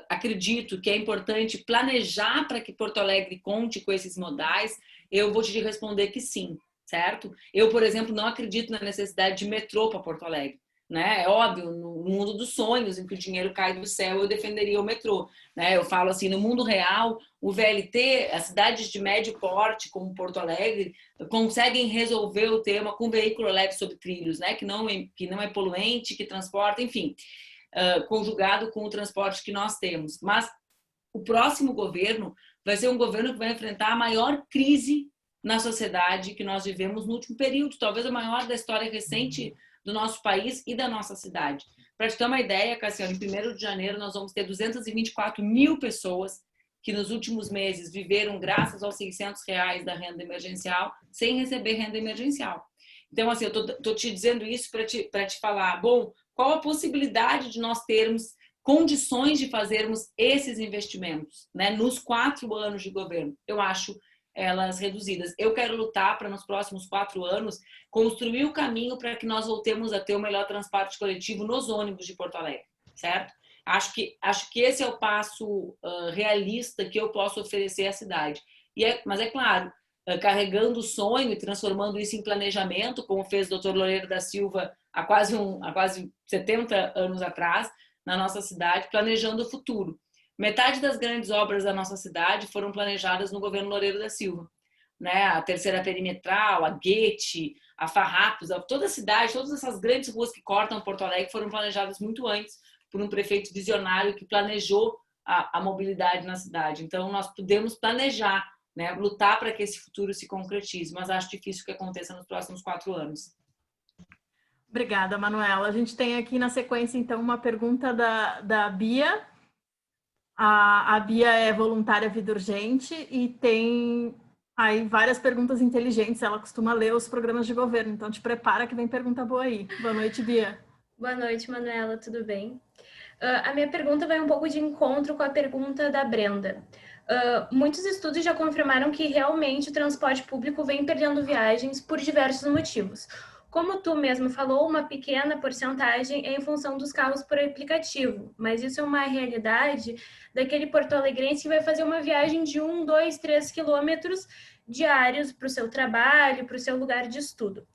acredito que é importante planejar para que Porto Alegre conte com esses modais, eu vou te responder que sim, certo? Eu, por exemplo, não acredito na necessidade de metrô para Porto Alegre. Né? É óbvio, no mundo dos sonhos, em que o dinheiro cai do céu, eu defenderia o metrô. Né? Eu falo assim, no mundo real, o VLT, as cidades de médio porte, como Porto Alegre, conseguem resolver o tema com veículo leve sobre trilhos, né? que não é poluente, que transporta, enfim, conjugado com o transporte que nós temos. Mas o próximo governo vai ser um governo que vai enfrentar a maior crise na sociedade que nós vivemos no último período, talvez a maior da história recente do nosso país e da nossa cidade. Para te ter uma ideia, Cassiano, em 1º de janeiro nós vamos ter 224 mil pessoas que nos últimos meses viveram graças aos R$600 da renda emergencial sem receber renda emergencial. Então, assim, eu tô te dizendo isso para te falar, bom, qual a possibilidade de nós termos condições de fazermos esses investimentos, né, nos 4 anos de governo? Eu acho elas reduzidas. Eu quero lutar para, nos próximos 4 anos, construir o caminho para que nós voltemos a ter o melhor transporte coletivo nos ônibus de Porto Alegre, certo? Acho que esse é o passo realista que eu posso oferecer à cidade. Mas é claro, carregando o sonho e transformando isso em planejamento, como fez o Dr. Loureiro da Silva há quase 70 anos atrás, na nossa cidade, planejando o futuro. Metade das grandes obras da nossa cidade foram planejadas no governo Loureiro da Silva, né? A Terceira Perimetral, a Goethe, a Farrapos, toda a cidade, todas essas grandes ruas que cortam Porto Alegre foram planejadas muito antes por um prefeito visionário que planejou a mobilidade na cidade. Então, nós podemos planejar, né? Lutar para que esse futuro se concretize, mas acho difícil que aconteça nos próximos 4 anos. Obrigada, Manuela. A gente tem aqui na sequência, então, uma pergunta da Bia. A Bia é voluntária Vida Urgente e tem aí várias perguntas inteligentes. Ela costuma ler os programas de governo, então te prepara que vem pergunta boa aí. Boa noite, Bia. Boa noite, Manuela, tudo bem? A minha pergunta vai um pouco de encontro com a pergunta da Brenda. Muitos estudos já confirmaram que realmente o transporte público vem perdendo viagens por diversos motivos. Como tu mesmo falou, uma pequena porcentagem é em função dos carros por aplicativo, mas isso é uma realidade daquele porto-alegrense que vai fazer uma viagem de 1, 2, 3 quilômetros diários para o seu trabalho, para o seu lugar de estudo.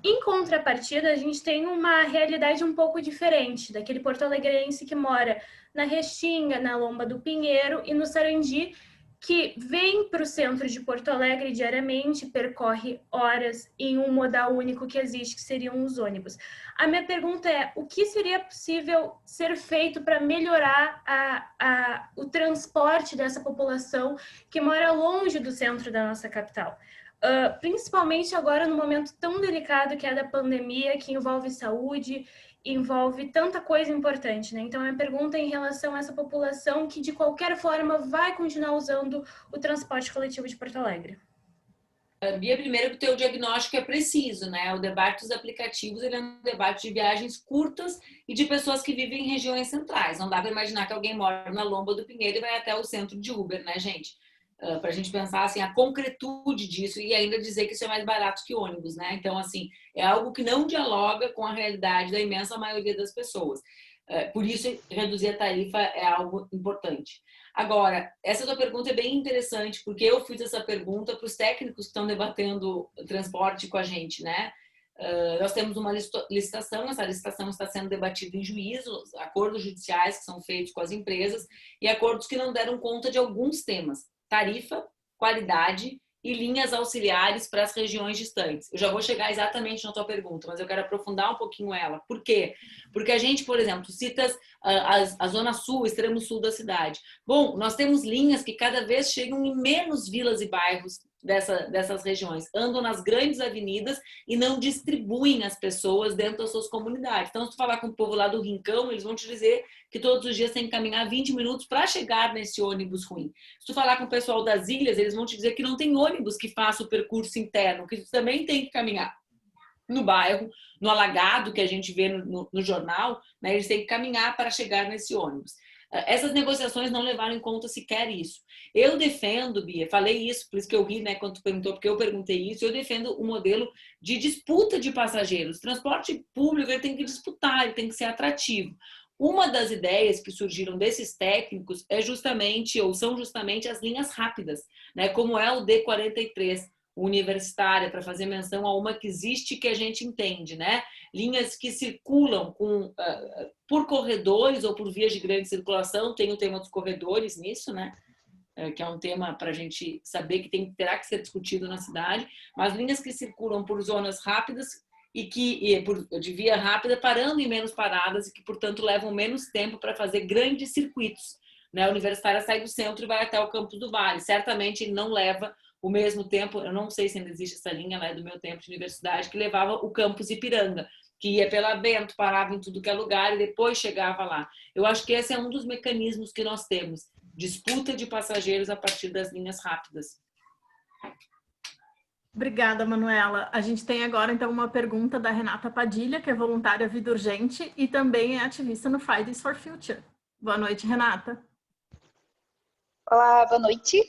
Em contrapartida, a gente tem uma realidade um pouco diferente daquele porto-alegrense que mora na Restinga, na Lomba do Pinheiro e no Sarandi, que vem para o centro de Porto Alegre diariamente, percorre horas em um modal único que existe, que seriam os ônibus. A minha pergunta é, o que seria possível ser feito para melhorar o transporte dessa população que mora longe do centro da nossa capital? Principalmente agora no momento tão delicado que é da pandemia, que envolve saúde, envolve tanta coisa importante, né? Então, a minha pergunta é em relação a essa população que, de qualquer forma, vai continuar usando o transporte coletivo de Porto Alegre. Bia, primeiro que o teu diagnóstico é preciso, né? O debate dos aplicativos ele é um debate de viagens curtas e de pessoas que vivem em regiões centrais. Não dá para imaginar que alguém mora na Lomba do Pinheiro e vai até o centro de Uber, né, gente? Para a gente pensar assim, a concretude disso e ainda dizer que isso é mais barato que ônibus, né? Então, assim, é algo que não dialoga com a realidade da imensa maioria das pessoas. Por isso, reduzir a tarifa é algo importante. Agora, essa tua pergunta é bem interessante, porque eu fiz essa pergunta para os técnicos que estão debatendo transporte com a gente, né? Nós temos uma licitação, essa licitação está sendo debatida em juízo, acordos judiciais que são feitos com as empresas e acordos que não deram conta de alguns temas. Tarifa, qualidade e linhas auxiliares para as regiões distantes. Eu já vou chegar exatamente na tua pergunta, mas eu quero aprofundar um pouquinho ela. Por quê? Porque a gente, por exemplo, citas a zona sul, extremo sul da cidade. Bom, nós temos linhas que cada vez chegam em menos vilas e bairros dessas regiões, andam nas grandes avenidas e não distribuem as pessoas dentro das suas comunidades. Então, se tu falar com o povo lá do Rincão, eles vão te dizer que todos os dias tem que caminhar 20 minutos para chegar nesse ônibus ruim. Se tu falar com o pessoal das ilhas, eles vão te dizer que não tem ônibus que faça o percurso interno, que tu também tem que caminhar no bairro, no alagado que a gente vê no jornal, né? Eles têm que caminhar para chegar nesse ônibus. Essas negociações não levaram em conta sequer isso. Eu defendo, Bia, falei isso, por isso que eu ri, né, quando tu perguntou, porque eu perguntei isso, eu defendo o modelo de disputa de passageiros. O transporte público ele tem que disputar, ele tem que ser atrativo. Uma das ideias que surgiram desses técnicos é justamente, ou são justamente as linhas rápidas, né, como é o D43, universitária, para fazer menção a uma que existe que a gente entende, né? Linhas que circulam por corredores ou por vias de grande circulação, tem o tema dos corredores nisso, né? Que é um tema para a gente saber que terá que ser discutido na cidade, mas linhas que circulam por zonas rápidas de via rápida, parando em menos paradas e que, portanto, levam menos tempo para fazer grandes circuitos. Né? A universitária sai do centro e vai até o Campos do Vale. Certamente ele não leva o mesmo tempo, eu não sei se ainda existe essa linha, ela é do meu tempo de universidade, que levava o Campus Ipiranga, que ia pela Bento, parava em tudo que é lugar e depois chegava lá. Eu acho que esse é um dos mecanismos que nós temos, disputa de passageiros a partir das linhas rápidas. Obrigada, Manuela. A gente tem agora, então, uma pergunta da Renata Padilha, que é voluntária Vida Urgente e também é ativista no Fridays for Future. Boa noite, Renata. Olá, boa noite.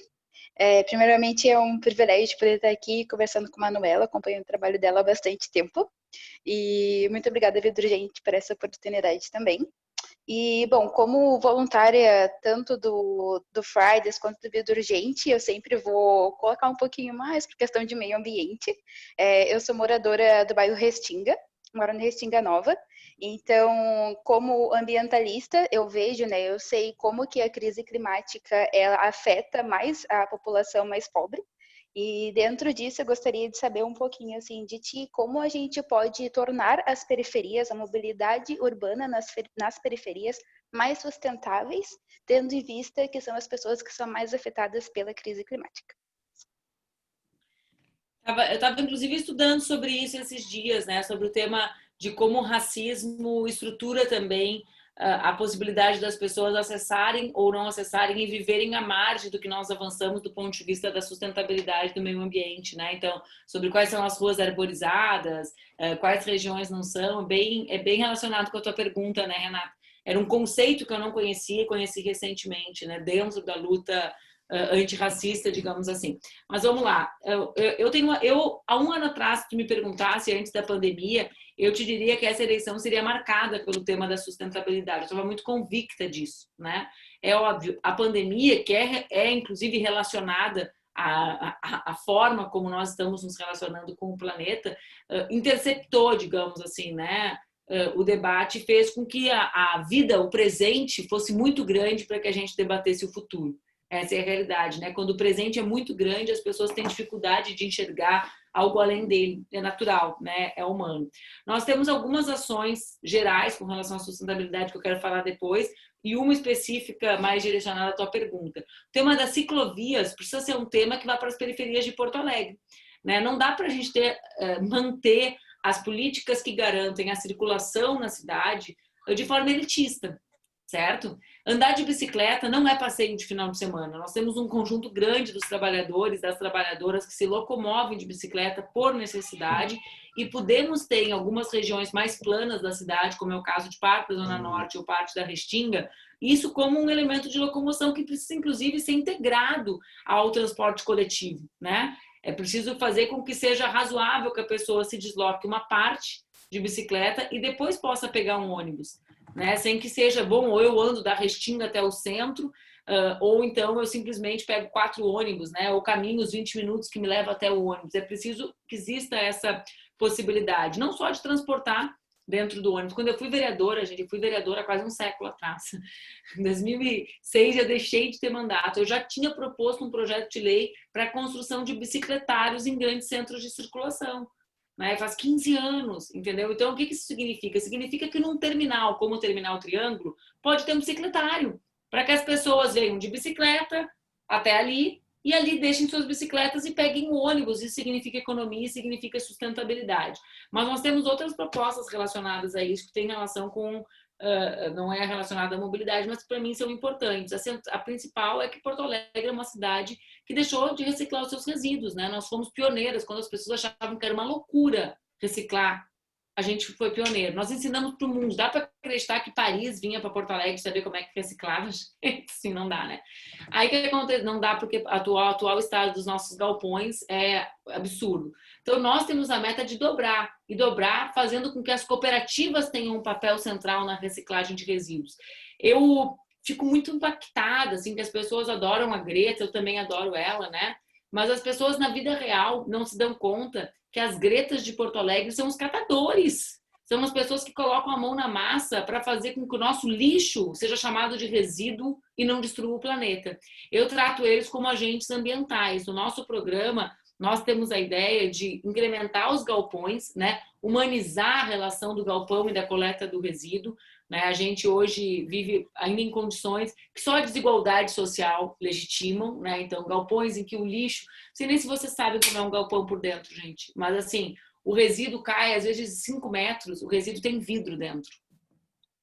Primeiramente, é um privilégio poder estar aqui conversando com a Manuela, acompanhando o trabalho dela há bastante tempo. E muito obrigada, Vida Urgente, por essa oportunidade também. E, bom, como voluntária tanto do Fridays quanto do Vida Urgente, eu sempre vou colocar um pouquinho mais por questão de meio ambiente. Eu sou moradora do bairro Restinga, moro na Restinga Nova. Então, como ambientalista, eu vejo, né, eu sei como que a crise climática ela afeta mais a população mais pobre. E dentro disso, eu gostaria de saber um pouquinho assim de ti, como a gente pode tornar as periferias, a mobilidade urbana nas periferias mais sustentáveis, tendo em vista que são as pessoas que são mais afetadas pela crise climática. Eu estava, inclusive, estudando sobre isso esses dias, né? Sobre o tema de como o racismo estrutura também a possibilidade das pessoas acessarem ou não acessarem e viverem à margem do que nós avançamos do ponto de vista da sustentabilidade do meio ambiente, né? Então, sobre quais são as ruas arborizadas, quais regiões não são, é bem relacionado com a tua pergunta, né, Renata? Era um conceito que eu não conhecia e conheci recentemente, né? Dentro da luta antirracista, digamos assim. Mas vamos lá. Há um ano atrás, se tu me perguntasse, antes da pandemia, eu te diria que essa eleição seria marcada pelo tema da sustentabilidade. Eu estava muito convicta disso, né? É óbvio, a pandemia, que é inclusive relacionada à forma como nós estamos nos relacionando com o planeta, interceptou, digamos assim, né? O debate fez com que a vida, o presente, fosse muito grande para que a gente debatesse o futuro. Essa é a realidade, né? Quando o presente é muito grande, as pessoas têm dificuldade de enxergar algo além dele. É natural, né? É humano. Nós temos algumas ações gerais com relação à sustentabilidade que eu quero falar depois e uma específica mais direcionada à tua pergunta. O tema das ciclovias precisa ser um tema que vá para as periferias de Porto Alegre, né? Não dá para a gente manter as políticas que garantem a circulação na cidade de forma elitista, certo? Andar de bicicleta não é passeio de final de semana. Nós temos um conjunto grande dos trabalhadores, das trabalhadoras que se locomovem de bicicleta por necessidade e podemos ter em algumas regiões mais planas da cidade, como é o caso de parte da Zona Norte ou parte da Restinga, isso como um elemento de locomoção que precisa, inclusive, ser integrado ao transporte coletivo, né? É preciso fazer com que seja razoável que a pessoa se desloque uma parte de bicicleta e depois possa pegar um ônibus, né? Sem que seja, bom, ou eu ando da Restinga até o centro, ou então eu simplesmente pego 4 ônibus, né? Ou caminho os 20 minutos que me levam até o ônibus. É preciso que exista essa possibilidade, não só de transportar dentro do ônibus. Quando eu fui vereadora, gente, eu fui vereadora há quase um século atrás. Em 2006 eu deixei de ter mandato. Eu já tinha proposto um projeto de lei para a construção de bicicletários em grandes centros de circulação. Né? Faz 15 anos, entendeu? Então, o que isso significa? Significa que num terminal, como o Terminal Triângulo, pode ter um bicicletário, para que as pessoas venham de bicicleta até ali, e ali deixem suas bicicletas e peguem o ônibus. Isso significa economia e significa sustentabilidade. Mas nós temos outras propostas relacionadas a isso, que tem relação com... não é relacionada à mobilidade, mas que para mim são importantes. A principal é que Porto Alegre é uma cidade que deixou de reciclar os seus resíduos, né? Nós fomos pioneiras quando as pessoas achavam que era uma loucura reciclar. A gente foi pioneiro. Nós ensinamos para o mundo. Dá para acreditar que Paris vinha para Porto Alegre saber como é que reciclava? Sim, não dá, né? Aí o que acontece? Não dá porque o atual estado dos nossos galpões é absurdo. Então nós temos a meta de dobrar e dobrar fazendo com que as cooperativas tenham um papel central na reciclagem de resíduos. Eu fico muito impactada, assim, que as pessoas adoram a Greta, eu também adoro ela, né? Mas as pessoas na vida real não se dão conta que as Gretas de Porto Alegre são os catadores. São as pessoas que colocam a mão na massa para fazer com que o nosso lixo seja chamado de resíduo e não destrua o planeta. Eu trato eles como agentes ambientais. No nosso programa, nós temos a ideia de incrementar os galpões, né? Humanizar a relação do galpão e da coleta do resíduo. Né? A gente hoje vive ainda em condições que só a desigualdade social legitimam, né? Então, galpões em que o lixo... Não sei nem se vocês sabem como é um galpão por dentro, gente, mas assim, o resíduo cai às vezes de 5 metros, o resíduo tem vidro dentro.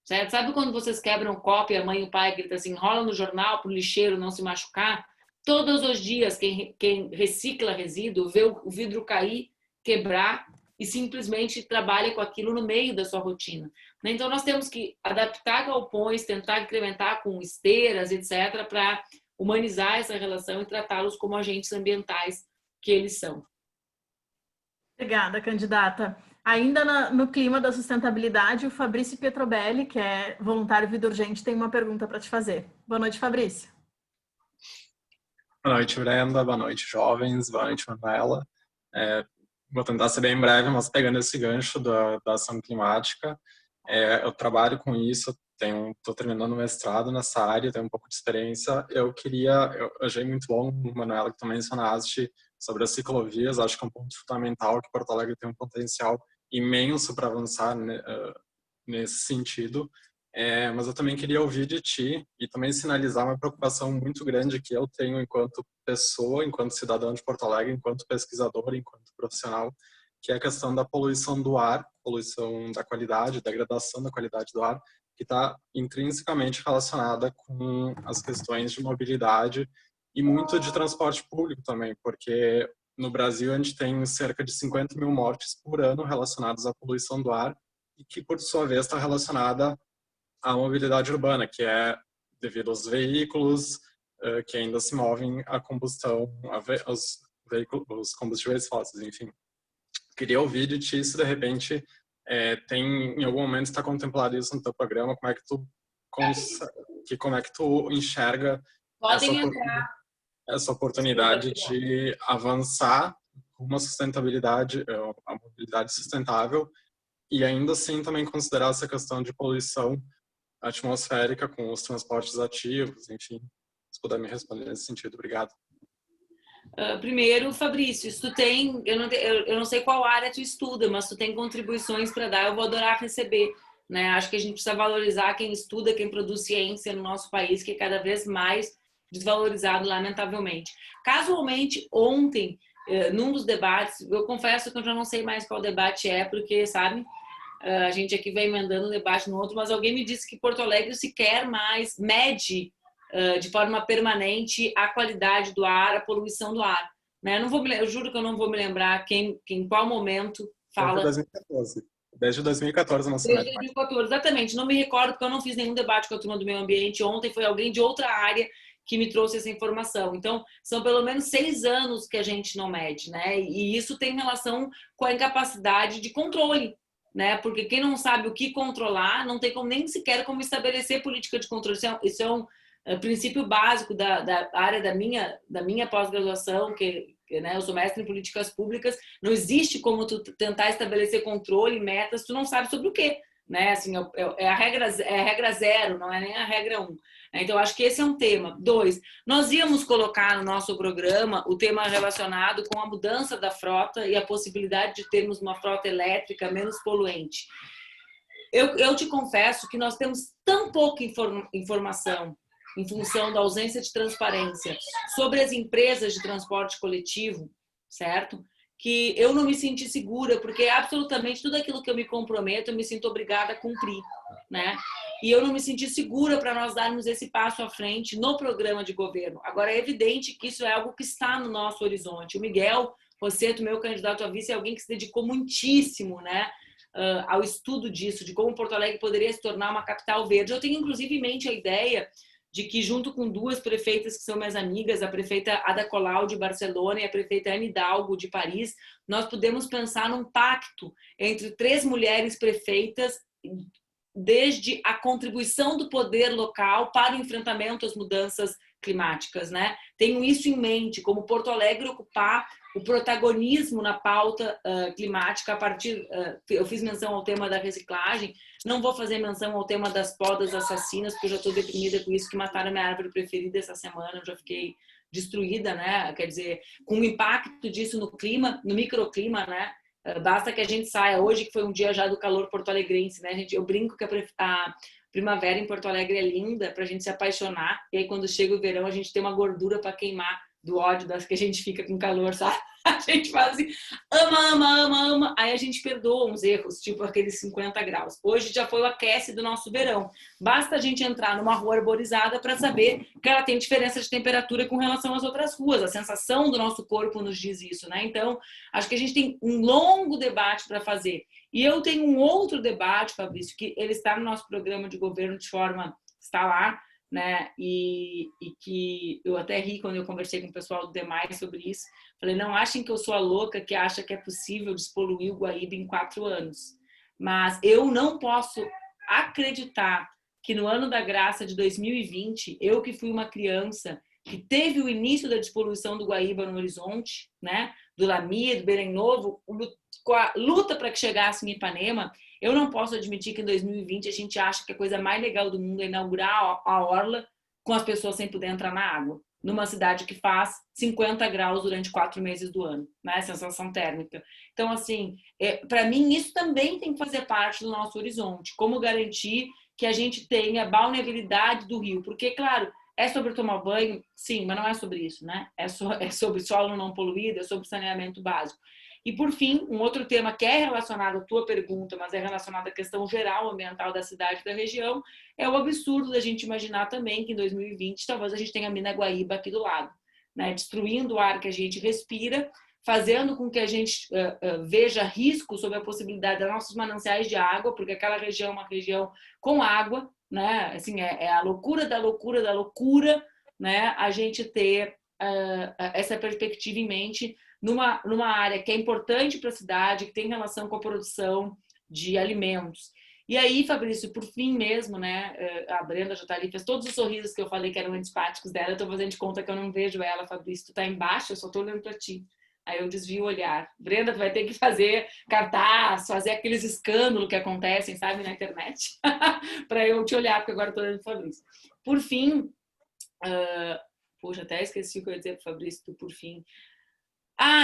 Certo? Sabe quando vocês quebram um copo e a mãe e o pai gritam assim, enrola no jornal para o lixeiro não se machucar? Todos os dias quem recicla resíduo vê o vidro cair, quebrar e simplesmente trabalha com aquilo no meio da sua rotina. Então nós temos que adaptar galpões, tentar incrementar com esteiras, etc., para humanizar essa relação e tratá-los como agentes ambientais que eles são. Obrigada, candidata. Ainda no clima da sustentabilidade, o Fabrício Pietrobelli, que é voluntário Vida Urgente, tem uma pergunta para te fazer. Boa noite, Fabrício. Boa noite, Brenda. Boa noite, jovens. Boa noite, Manuela. Vou tentar ser bem breve, mas pegando esse gancho da ação climática, eu trabalho com isso, estou terminando o mestrado nessa área, tenho um pouco de experiência. Eu achei muito bom, Manuela, que tu mencionaste sobre as ciclovias. Acho que é um ponto fundamental, que Porto Alegre tem um potencial imenso para avançar nesse sentido. Mas eu também queria ouvir de ti e também sinalizar uma preocupação muito grande que eu tenho enquanto pessoa, enquanto cidadão de Porto Alegre, enquanto pesquisador, enquanto profissional, que é a questão da poluição do ar, poluição da qualidade, degradação da qualidade do ar, que está intrinsecamente relacionada com as questões de mobilidade e muito de transporte público também, porque no Brasil a gente tem cerca de 50 mil mortes por ano relacionadas à poluição do ar e que, por sua vez, está relacionada à mobilidade urbana, que é devido aos veículos que ainda se movem a combustão, os combustíveis fósseis, enfim. Queria ouvir de ti se de repente em algum momento está contemplado isso no teu programa, como é que tu enxerga essa oportunidade de avançar com uma sustentabilidade, a mobilidade sustentável, e ainda assim também considerar essa questão de poluição atmosférica com os transportes ativos, enfim. Se puder me responder nesse sentido, obrigado. Primeiro, Fabrício, se tu tem, eu não sei qual área tu estuda, mas tu tem contribuições para dar, eu vou adorar receber, né? Acho que a gente precisa valorizar quem estuda, quem produz ciência no nosso país, que é cada vez mais desvalorizado, lamentavelmente. Casualmente, ontem, num dos debates, eu confesso que eu já não sei mais qual debate é, porque, sabe, a gente aqui vai emendando um debate no outro, mas alguém me disse que Porto Alegre sequer mais mede de forma permanente a qualidade do ar, a poluição do ar. Né? Eu juro que eu não vou me lembrar em qual momento fala. Desde 2014 não se mede. Desde 2014, exatamente. Não me recordo porque eu não fiz nenhum debate com a turma do meio ambiente. Ontem foi alguém de outra área que me trouxe essa informação. Então, são pelo menos 6 anos que a gente não mede, né? E isso tem relação com a incapacidade de controle, né? Porque quem não sabe o que controlar, não tem como, nem sequer como estabelecer política de controle. Isso é um princípio básico da área da minha pós-graduação, né, eu sou mestre em políticas públicas. Não existe como tu tentar estabelecer controle, metas, tu não sabe sobre o quê, né? Assim, é a regra 0, não é nem a regra 1. Então, acho que esse é um tema. 2, nós íamos colocar no nosso programa o tema relacionado com a mudança da frota e a possibilidade de termos uma frota elétrica menos poluente. Eu te confesso que nós temos tão pouca informação em função da ausência de transparência sobre as empresas de transporte coletivo, certo? Que eu não me senti segura, porque absolutamente tudo aquilo que eu me comprometo, eu me sinto obrigada a cumprir, né? E eu não me senti segura para nós darmos esse passo à frente no programa de governo. Agora, é evidente que isso é algo que está no nosso horizonte. O Miguel Rosseto, meu candidato a vice, é alguém que se dedicou muitíssimo, né, ao estudo disso, de como Porto Alegre poderia se tornar uma capital verde. Eu tenho, inclusive, em mente a ideia de que, junto com 2 prefeitas que são minhas amigas, a prefeita Ada Colau, de Barcelona, e a prefeita Anne Hidalgo, de Paris, nós podemos pensar num pacto entre 3 mulheres prefeitas, desde a contribuição do poder local para o enfrentamento às mudanças climáticas, né? Tenho isso em mente, como Porto Alegre ocupar o protagonismo na pauta climática a partir... eu fiz menção ao tema da reciclagem, não vou fazer menção ao tema das podas assassinas, porque eu já estou deprimida com isso, que mataram a minha árvore preferida essa semana, eu já fiquei destruída, né? Quer dizer, com o impacto disso no clima, no microclima, né? Basta que a gente saia hoje, que foi um dia já do calor porto-alegrense, né? Eu brinco que a primavera em Porto Alegre é linda para a gente se apaixonar, e aí quando chega o verão a gente tem uma gordura para queimar do ódio das que a gente fica com calor, sabe? A gente faz assim, ama, aí a gente perdoa uns erros, tipo aqueles 50 graus. Hoje já foi o aquece do nosso verão. Basta a gente entrar numa rua arborizada para saber que ela tem diferença de temperatura com relação às outras ruas. A sensação do nosso corpo nos diz isso, né? Então, acho que a gente tem um longo debate para fazer. E eu tenho um outro debate, Fabrício, que ele está no nosso programa de governo de forma... está lá, né? E que eu até ri quando eu conversei com o pessoal do Demais sobre isso. Falei, não achem que eu sou a louca que acha que é possível despoluir o Guaíba em 4 anos. Mas eu não posso acreditar que no ano da graça de 2020, eu que fui uma criança que teve o início da despoluição do Guaíba no Horizonte, né? Do Lamir, do Belém Novo, a luta para que chegasse em Ipanema, eu não posso admitir que em 2020 a gente acha que a coisa mais legal do mundo é inaugurar a orla com as pessoas sem poder entrar na água, numa cidade que faz 50 graus durante 4 meses do ano, né? Sensação térmica. Então, assim, para mim isso também tem que fazer parte do nosso horizonte. Como garantir que a gente tenha balneabilidade do rio? Porque, claro, é sobre tomar banho? Sim, mas não é sobre isso, né? É sobre solo não poluído, é sobre saneamento básico. E, por fim, um outro tema que é relacionado à tua pergunta, mas é relacionado à questão geral ambiental da cidade e da região, é o absurdo da gente imaginar também que em 2020 talvez a gente tenha a mina Guaíba aqui do lado, né? Destruindo o ar que a gente respira, fazendo com que a gente veja risco sobre a possibilidade dos nossos mananciais de água, porque aquela região é uma região com água, né? Assim, é a loucura da loucura da loucura, né? A gente ter essa perspectiva em mente numa área que é importante para a cidade, que tem relação com a produção de alimentos. E aí, Fabrício, por fim mesmo, né? A Brenda já está ali, fez todos os sorrisos que eu falei que eram antipáticos dela. Eu estou fazendo de conta que eu não vejo ela, Fabrício. Tu está embaixo, eu só estou olhando para ti. Aí eu desvio o olhar. Brenda, tu vai ter que fazer cartaz, fazer aqueles escândalos que acontecem, sabe, na internet, para eu te olhar, porque agora eu tô olhando pro Fabrício. Por fim, poxa, até esqueci o que eu ia dizer pro Fabrício, por fim.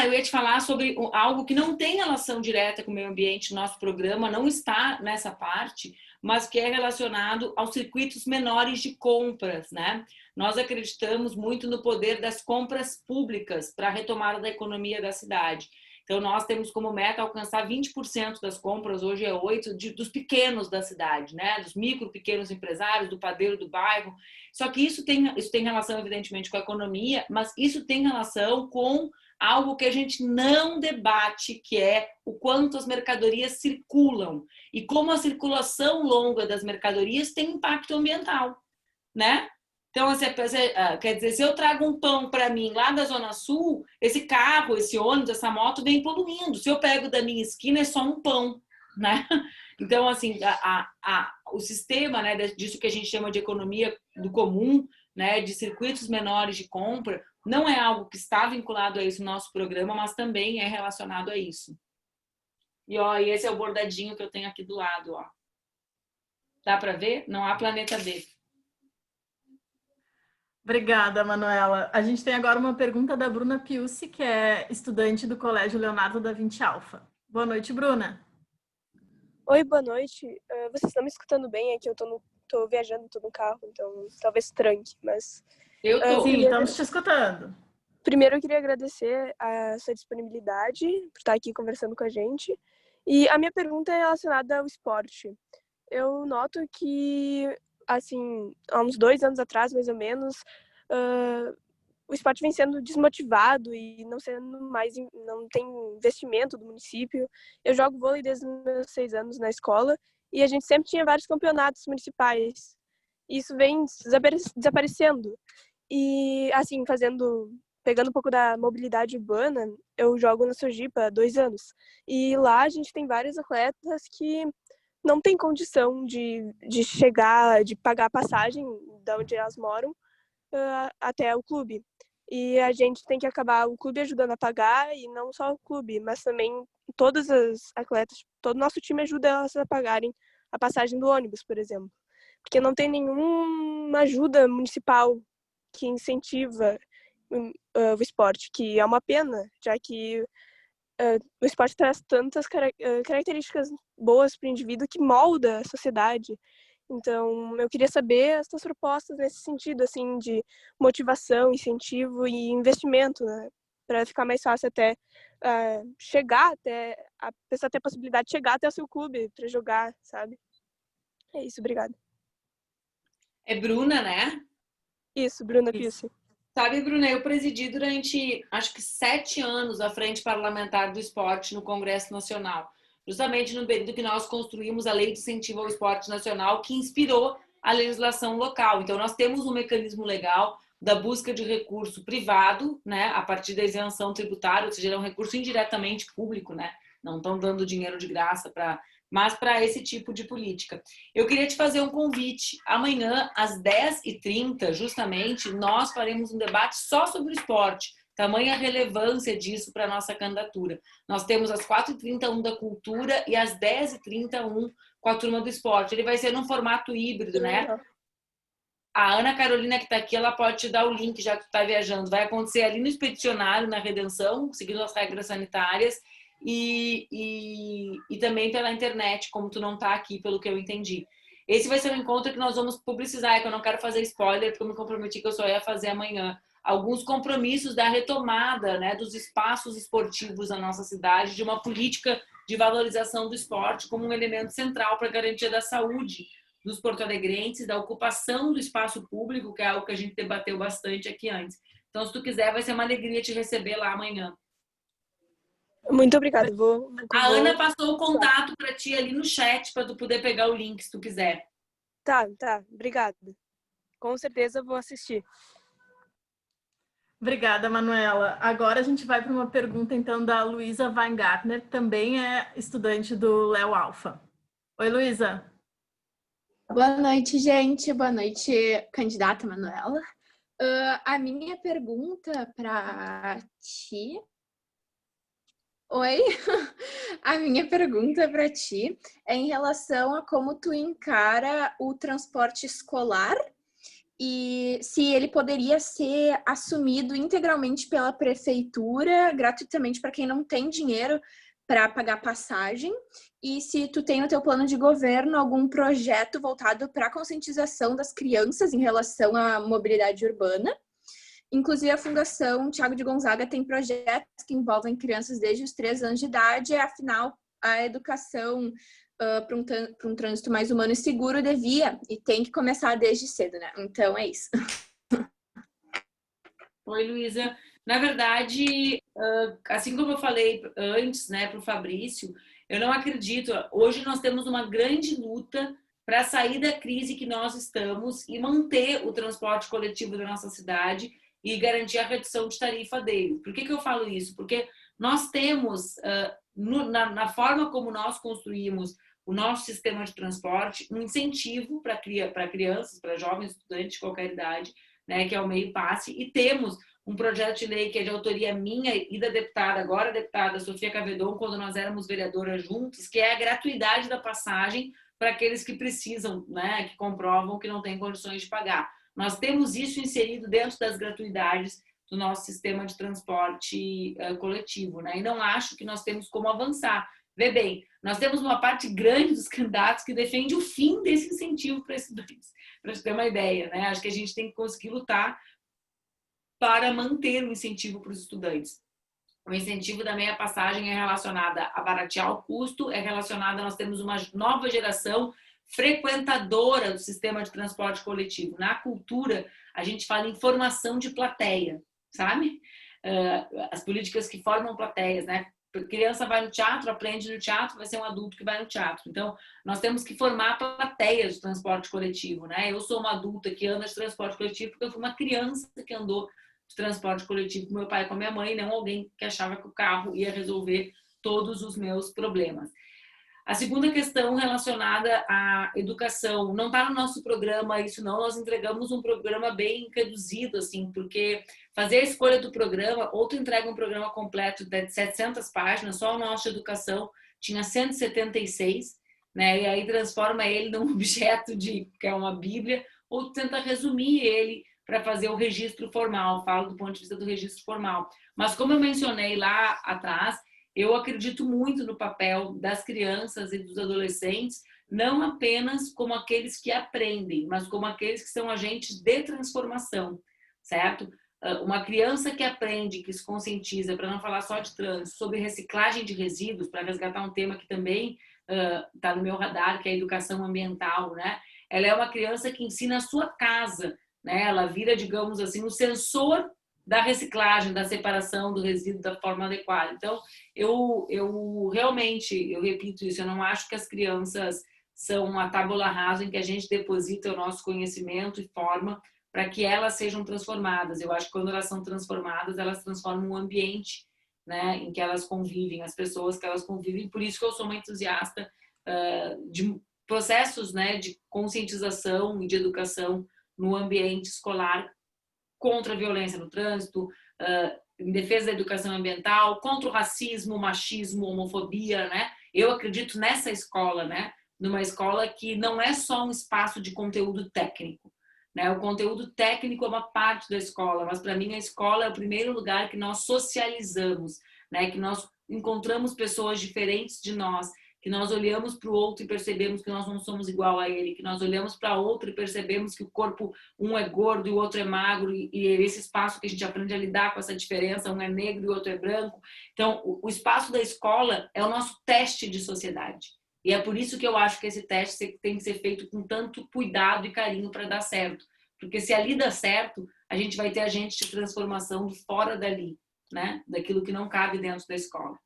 Eu ia te falar sobre algo que não tem relação direta com o meio ambiente no nosso programa, não está nessa parte, mas que é relacionado aos circuitos menores de compras, né? Nós acreditamos muito no poder das compras públicas para a retomada da economia da cidade. Então, nós temos como meta alcançar 20% das compras, hoje é 8%, dos pequenos da cidade, né? Dos micro, pequenos empresários, do padeiro do bairro. Só que isso tem relação, evidentemente, com a economia, mas isso tem relação com algo que a gente não debate, que é o quanto as mercadorias circulam e como a circulação longa das mercadorias tem impacto ambiental, né? Então, quer dizer, se eu trago um pão para mim lá da Zona Sul, esse carro, esse ônibus, essa moto vem poluindo. Se eu pego da minha esquina, é só um pão, né? Então, assim, o sistema, né, disso que a gente chama de economia do comum, né, de circuitos menores de compra, não é algo que está vinculado a isso no nosso programa, mas também é relacionado a isso. E esse é o bordadinho que eu tenho aqui do lado, ó. Dá para ver? Não há planeta B. Obrigada, Manuela. A gente tem agora uma pergunta da Bruna Piussi, que é estudante do Colégio Leonardo da Vinci Alfa. Boa noite, Bruna. Oi, boa noite. Vocês estão me escutando bem? É que eu tô viajando, tô no carro, então talvez tranque, mas... Eu tô. Sim, estamos te escutando. Primeiro, eu queria agradecer a sua disponibilidade por estar aqui conversando com a gente. E a minha pergunta é relacionada ao esporte. Eu noto que, assim, há uns 2 anos atrás, mais ou menos, o esporte vem sendo desmotivado e não tem investimento do município. Eu jogo vôlei desde os meus 6 anos na escola e a gente sempre tinha vários campeonatos municipais. Isso vem desaparecendo. E, assim, pegando um pouco da mobilidade urbana, eu jogo na Sojipa há 2 anos. E lá a gente tem vários atletas que não têm condição de chegar, de pagar a passagem de onde elas moram até o clube. E a gente tem que acabar o clube ajudando a pagar, e não só o clube, mas também todas as atletas, todo o nosso time ajuda elas a pagarem a passagem do ônibus, por exemplo. Porque não tem nenhuma ajuda municipal que incentiva o esporte, que é uma pena, já que o esporte traz tantas características boas para o indivíduo que molda a sociedade. Então, eu queria saber as suas propostas nesse sentido, assim, de motivação, incentivo e investimento, né? Para ficar mais fácil até chegar até a pessoa ter a possibilidade de chegar até o seu clube para jogar, sabe? É isso, obrigada. É Bruna, né? Isso, Bruna Piussi. Sabe, Bruna, eu presidi durante, acho que 7 anos, a Frente Parlamentar do Esporte no Congresso Nacional. Justamente no período que nós construímos a Lei de Incentivo ao Esporte Nacional, que inspirou a legislação local. Então, nós temos um mecanismo legal da busca de recurso privado, né, a partir da isenção tributária, ou seja, é um recurso indiretamente público, né, não estão dando dinheiro de graça mas para esse tipo de política. Eu queria te fazer um convite. Amanhã, às 10h30, justamente, nós faremos um debate só sobre o esporte. Tamanha relevância disso para a nossa candidatura. Nós temos às 4h30 um da cultura e às 10h30 um com a turma do esporte. Ele vai ser num formato híbrido, né? A Ana Carolina, que está aqui, ela pode te dar o link, já que tu está viajando. Vai acontecer ali no Expedicionário, na Redenção, seguindo as regras sanitárias, e também pela internet, como tu não está aqui, pelo que eu entendi. Esse vai ser um encontro que nós vamos publicizar, que eu não quero fazer spoiler, porque eu me comprometi que eu só ia fazer amanhã. Alguns compromissos da retomada, né, dos espaços esportivos na nossa cidade, de uma política de valorização do esporte como um elemento central para a garantia da saúde dos porto-alegrenses, da ocupação do espaço público, que é algo que a gente debateu bastante aqui antes. Então, se tu quiser, vai ser uma alegria te receber lá amanhã. Muito obrigada. A Ana passou o contato para ti ali no chat, para tu poder pegar o link, se tu quiser. Tá. Obrigada. Com certeza vou assistir. Obrigada, Manuela. Agora a gente vai para uma pergunta, então, da Luísa Weingartner, que também é estudante do Léo Alfa. Oi, Luísa. Boa noite, gente. Boa noite, candidata Manuela. A minha pergunta para ti... Oi? A minha pergunta para ti é em relação a como tu encara o transporte escolar e se ele poderia ser assumido integralmente pela prefeitura, gratuitamente para quem não tem dinheiro para pagar passagem, e se tu tem no teu plano de governo algum projeto voltado para a conscientização das crianças em relação à mobilidade urbana. Inclusive, a Fundação Tiago de Gonzaga tem projetos que envolvem crianças desde os 3 anos de idade, afinal, a educação para um trânsito mais humano e seguro devia e tem que começar desde cedo, né? Então, é isso. Oi, Luísa. Na verdade, assim como eu falei antes, né, para o Fabrício, eu não acredito. Hoje nós temos uma grande luta para sair da crise que nós estamos e manter o transporte coletivo da nossa cidade e garantir a redução de tarifa dele. Por que eu falo isso? Porque nós temos, na forma como nós construímos o nosso sistema de transporte, um incentivo para crianças, para jovens estudantes de qualquer idade, né, que é o meio passe, e temos um projeto de lei que é de autoria minha e da deputada, agora deputada Sofia Cavedon, quando nós éramos vereadoras juntos, que é a gratuidade da passagem para aqueles que precisam, né, que comprovam que não têm condições de pagar. Nós temos isso inserido dentro das gratuidades do nosso sistema de transporte coletivo, né? E não acho que nós temos como avançar. Vê bem, nós temos uma parte grande dos candidatos que defende o fim desse incentivo para estudantes. Para você ter uma ideia, né? Acho que a gente tem que conseguir lutar para manter o incentivo para os estudantes. O incentivo da meia passagem é relacionado a baratear o custo, é relacionado a nós temos uma nova geração frequentadora do sistema de transporte coletivo. Na cultura, a gente fala em formação de plateia, sabe? As políticas que formam plateias, né? A criança vai no teatro, aprende no teatro, vai ser um adulto que vai no teatro. Então, nós temos que formar plateias de transporte coletivo, né? Eu sou uma adulta que anda de transporte coletivo porque eu fui uma criança que andou de transporte coletivo com meu pai e com a minha mãe, não alguém que achava que o carro ia resolver todos os meus problemas. A segunda questão relacionada à educação, não está no nosso programa isso não, nós entregamos um programa bem reduzido, assim, porque fazer a escolha do programa, ou tu entrega um programa completo de 700 páginas, só o nosso de educação tinha 176, né, e aí transforma ele num objeto que é uma bíblia, ou tu tenta resumir ele para fazer o registro formal, falo do ponto de vista do registro formal. Mas como eu mencionei lá atrás, eu acredito muito no papel das crianças e dos adolescentes, não apenas como aqueles que aprendem, mas como aqueles que são agentes de transformação, certo? Uma criança que aprende, que se conscientiza, para não falar só de trânsito, sobre reciclagem de resíduos, para resgatar um tema que também está no meu radar, que é a educação ambiental, né? Ela é uma criança que ensina a sua casa, né? Ela vira, digamos assim, o sensor da reciclagem, da separação do resíduo da forma adequada. Então, eu realmente, eu repito isso, eu não acho que as crianças são a tábula rasa em que a gente deposita o nosso conhecimento e forma para que elas sejam transformadas. Eu acho que quando elas são transformadas, elas transformam o ambiente, né, em que elas convivem, as pessoas que elas convivem. Por isso que eu sou uma entusiasta de processos, né, de conscientização e de educação no ambiente escolar contra a violência no trânsito, em defesa da educação ambiental, contra o racismo, machismo, homofobia, né? Eu acredito nessa escola, né? Numa escola que não é só um espaço de conteúdo técnico, né? O conteúdo técnico é uma parte da escola, mas para mim a escola é o primeiro lugar que nós socializamos, né? Que nós encontramos pessoas diferentes de nós, que nós olhamos para o outro e percebemos que nós não somos igual a ele, que nós olhamos para outro e percebemos que o corpo, um é gordo e o outro é magro, e esse espaço que a gente aprende a lidar com essa diferença, um é negro e o outro é branco. Então, o espaço da escola é o nosso teste de sociedade. E é por isso que eu acho que esse teste tem que ser feito com tanto cuidado e carinho para dar certo. Porque se ali dá certo, a gente vai ter agentes de transformação do fora dali, né? Daquilo que não cabe dentro da escola.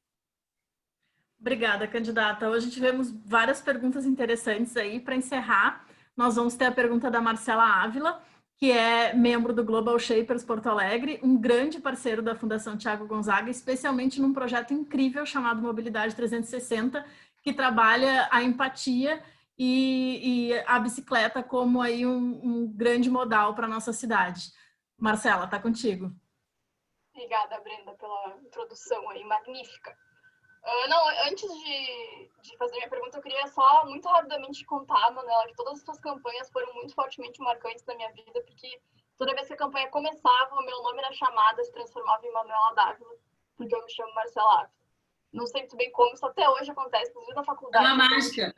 Obrigada, candidata. Hoje tivemos várias perguntas interessantes aí. Para encerrar, nós vamos ter a pergunta da Marcela Ávila, que é membro do Global Shapers Porto Alegre, um grande parceiro da Fundação Tiago Gonzaga, especialmente num projeto incrível chamado Mobilidade 360, que trabalha a empatia e a bicicleta como aí um grande modal para a nossa cidade. Marcela, está contigo. Obrigada, Brenda, pela introdução aí, magnífica. Não, antes de fazer minha pergunta, eu queria só muito rapidamente contar, Manuela, que todas as suas campanhas foram muito fortemente marcantes na minha vida, porque toda vez que a campanha começava, o meu nome na chamada se transformava em Manuela Dávila, porque eu me chamo Marcela Ávila. Não sei muito bem como, isso até hoje acontece, inclusive na faculdade. É uma mágica.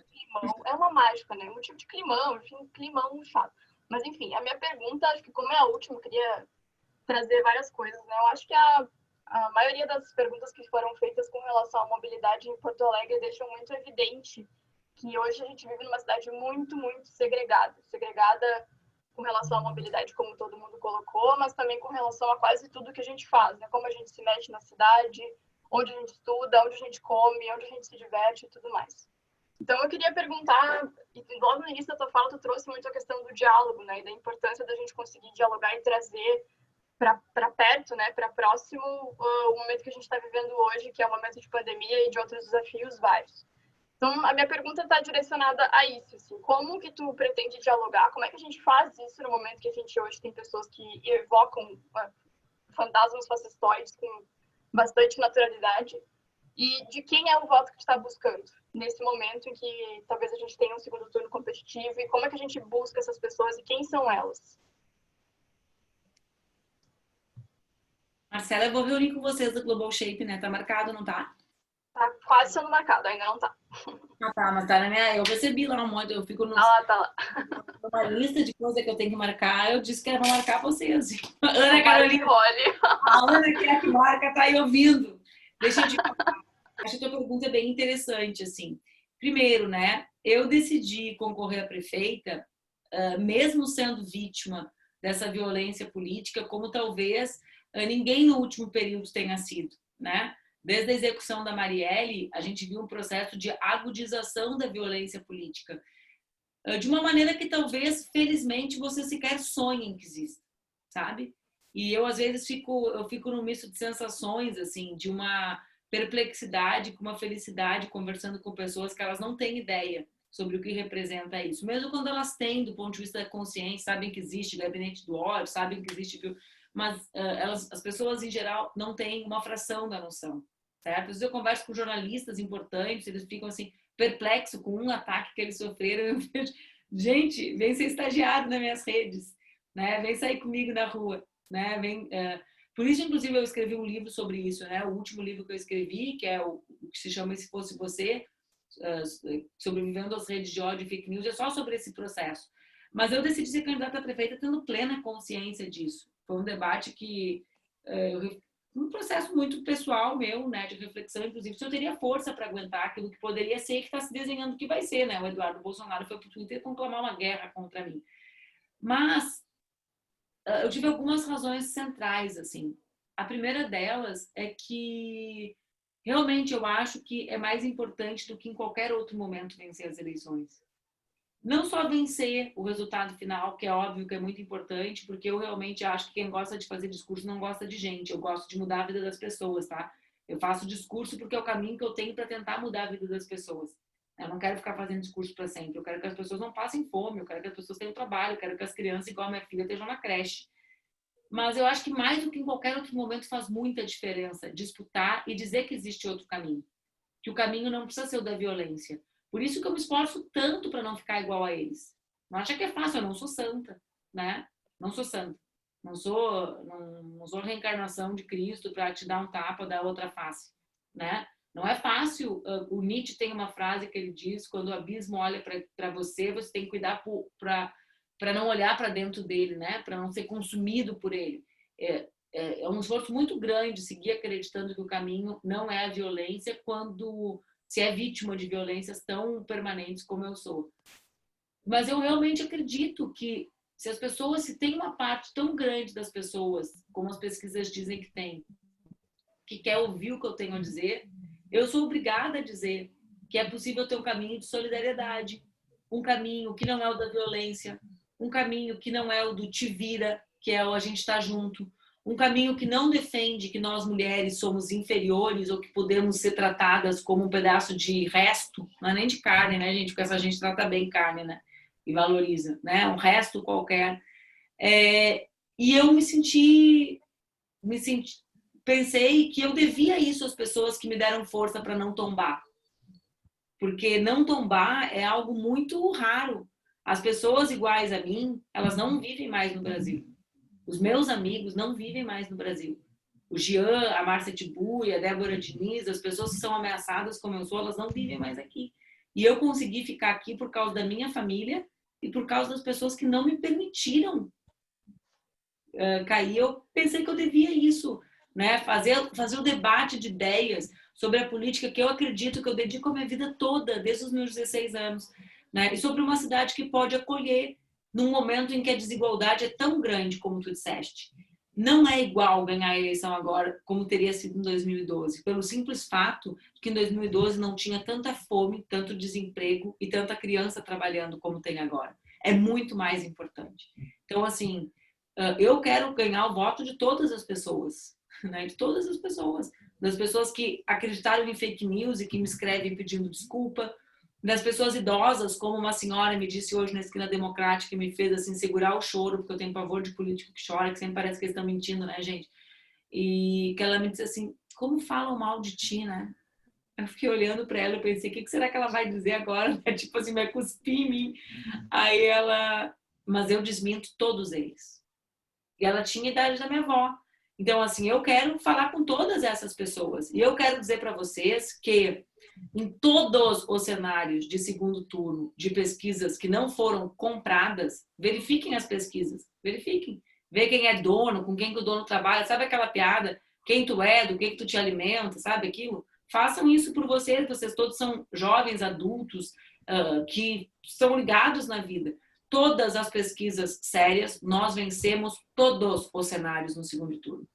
É uma mágica, né? Motivo de climão, enfim, climão chato. Mas, enfim, a minha pergunta, acho que como é a última, eu queria trazer várias coisas, né? Eu acho que a maioria das perguntas que foram feitas com relação à mobilidade em Porto Alegre deixam muito evidente que hoje a gente vive numa cidade muito, muito segregada. Segregada com relação à mobilidade, como todo mundo colocou, mas também com relação a quase tudo que a gente faz, né? Como a gente se mete na cidade, onde a gente estuda, onde a gente come, onde a gente se diverte e tudo mais. Então, eu queria perguntar, e logo no início da tua fala, tu trouxe muito a questão do diálogo, né? E da importância da gente conseguir dialogar e trazer para perto, né, para próximo o momento que a gente está vivendo hoje, que é um momento de pandemia e de outros desafios vários. Então, a minha pergunta está direcionada a isso, assim, como que tu pretende dialogar, como é que a gente faz isso no momento que a gente hoje tem pessoas que evocam fantasmas fascistoides com bastante naturalidade, e de quem é o voto que tu está buscando nesse momento em que talvez a gente tenha um segundo turno competitivo, e como é que a gente busca essas pessoas e quem são elas? Marcela, eu vou reunir com vocês do Global Shape, né? Tá marcado, não tá? Tá quase sendo marcado, ainda não tá. Ah, tá, mas tá na minha... Eu recebi lá um monte, eu fico tá lá. numa lista de coisas que eu tenho que marcar, eu disse que era pra marcar vocês. Ana Carolina, a Ana que é que marca, tá aí ouvindo. Deixa eu te falar. Acho que a tua pergunta é bem interessante, assim. Primeiro, né? Eu decidi concorrer a prefeita, mesmo sendo vítima dessa violência política, como talvez ninguém no último período tenha sido, né? Desde a execução da Marielle, a gente viu um processo de agudização da violência política, de uma maneira que talvez, felizmente, você sequer sonhem que exista, sabe? E eu, às vezes, fico num misto de sensações, assim, de uma perplexidade com uma felicidade, conversando com pessoas que elas não têm ideia sobre o que representa isso. Mesmo quando elas têm, do ponto de vista da consciência, sabem que existe gabinete do ódio, sabem que existe... Mas as pessoas, em geral, não têm uma fração da noção, certo? Às vezes eu converso com jornalistas importantes, eles ficam assim, perplexos com um ataque que eles sofreram. Eu vejo, gente, vem ser estagiário nas minhas redes, né? Vem sair comigo na rua, né? Por isso, inclusive, eu escrevi um livro sobre isso, né? O último livro que eu escrevi, que é o que se chama Se Fosse Você, sobrevivendo às redes de ódio e fake news, é só sobre esse processo. Mas eu decidi ser candidata a prefeita tendo plena consciência disso. Foi um debate que... um processo muito pessoal meu, né, de reflexão, inclusive, se eu teria força para aguentar aquilo que poderia ser e que está se desenhando que vai ser, né? O Eduardo Bolsonaro foi para o Twitter conclamar uma guerra contra mim. Mas eu tive algumas razões centrais, assim. A primeira delas é que realmente eu acho que é mais importante do que em qualquer outro momento vencer as eleições, não só vencer o resultado final, que é óbvio que é muito importante, porque eu realmente acho que quem gosta de fazer discurso não gosta de gente. Eu gosto de mudar a vida das pessoas, tá? Eu faço discurso porque é o caminho que eu tenho para tentar mudar a vida das pessoas. Eu não quero ficar fazendo discurso para sempre. Eu quero que as pessoas não passem fome, eu quero que as pessoas tenham trabalho, eu quero que as crianças, igual a minha filha, estejam na creche. Mas eu acho que mais do que em qualquer outro momento faz muita diferença disputar e dizer que existe outro caminho. Que o caminho não precisa ser o da violência. Por isso que eu me esforço tanto para não ficar igual a eles. Não acha que é fácil, eu não sou santa, né? Não sou santa. Não sou reencarnação de Cristo para te dar um tapa da outra face, né? Não é fácil. O Nietzsche tem uma frase que ele diz: quando o abismo olha para você, você tem que cuidar para não olhar para dentro dele, né? Para não ser consumido por ele. É um esforço muito grande seguir acreditando que o caminho não é a violência quando se é vítima de violências tão permanentes como eu sou. Mas eu realmente acredito que se as pessoas, se tem uma parte tão grande das pessoas, como as pesquisas dizem que tem, que quer ouvir o que eu tenho a dizer, eu sou obrigada a dizer que é possível ter um caminho de solidariedade, um caminho que não é o da violência, um caminho que não é o do te vira, que é o a gente estar junto, um caminho que não defende que nós mulheres somos inferiores ou que podemos ser tratadas como um pedaço de resto, não é nem de carne, né, gente? Porque essa gente trata bem carne, né? E valoriza, né? Um resto qualquer. E eu pensei que eu devia isso às pessoas que me deram força para não tombar. Porque não tombar é algo muito raro. As pessoas iguais a mim, elas não vivem mais no Brasil. Os meus amigos não vivem mais no Brasil. O Jean, a Márcia Tibui, a Débora Diniz, as pessoas que são ameaçadas como eu sou, elas não vivem mais aqui. E eu consegui ficar aqui por causa da minha família e por causa das pessoas que não me permitiram cair. Eu pensei que eu devia isso, né? Fazer o debate de ideias sobre a política que eu acredito que eu dedico a minha vida toda, desde os meus 16 anos, né? E sobre uma cidade que pode acolher num momento em que a desigualdade é tão grande, como tu disseste. Não é igual ganhar a eleição agora como teria sido em 2012, pelo simples fato de que em 2012 não tinha tanta fome, tanto desemprego e tanta criança trabalhando como tem agora. É muito mais importante. Então, assim, eu quero ganhar o voto de todas as pessoas, né? De todas as pessoas. Das pessoas que acreditaram em fake news e que me escrevem pedindo desculpa, das pessoas idosas, como uma senhora me disse hoje na Esquina Democrática, que me fez assim segurar o choro, porque eu tenho pavor de político que chora, que sempre parece que eles estão mentindo, né, gente? E que ela me disse assim: como falam mal de ti, né? Eu fiquei olhando para ela e pensei: o que será que ela vai dizer agora? Tipo assim, vai cuspir em mim. Aí ela: mas eu desminto todos eles. E ela tinha a idade da minha avó. Então, assim, eu quero falar com todas essas pessoas. E eu quero dizer para vocês que em todos os cenários de segundo turno de pesquisas que não foram compradas, verifiquem as pesquisas, verifiquem. Vê quem é dono, com quem que o dono trabalha, sabe aquela piada? Quem tu é, do que tu te alimenta, sabe aquilo? Façam isso por vocês todos são jovens, adultos, que são ligados na vida. Todas as pesquisas sérias, nós vencemos todos os cenários no segundo turno.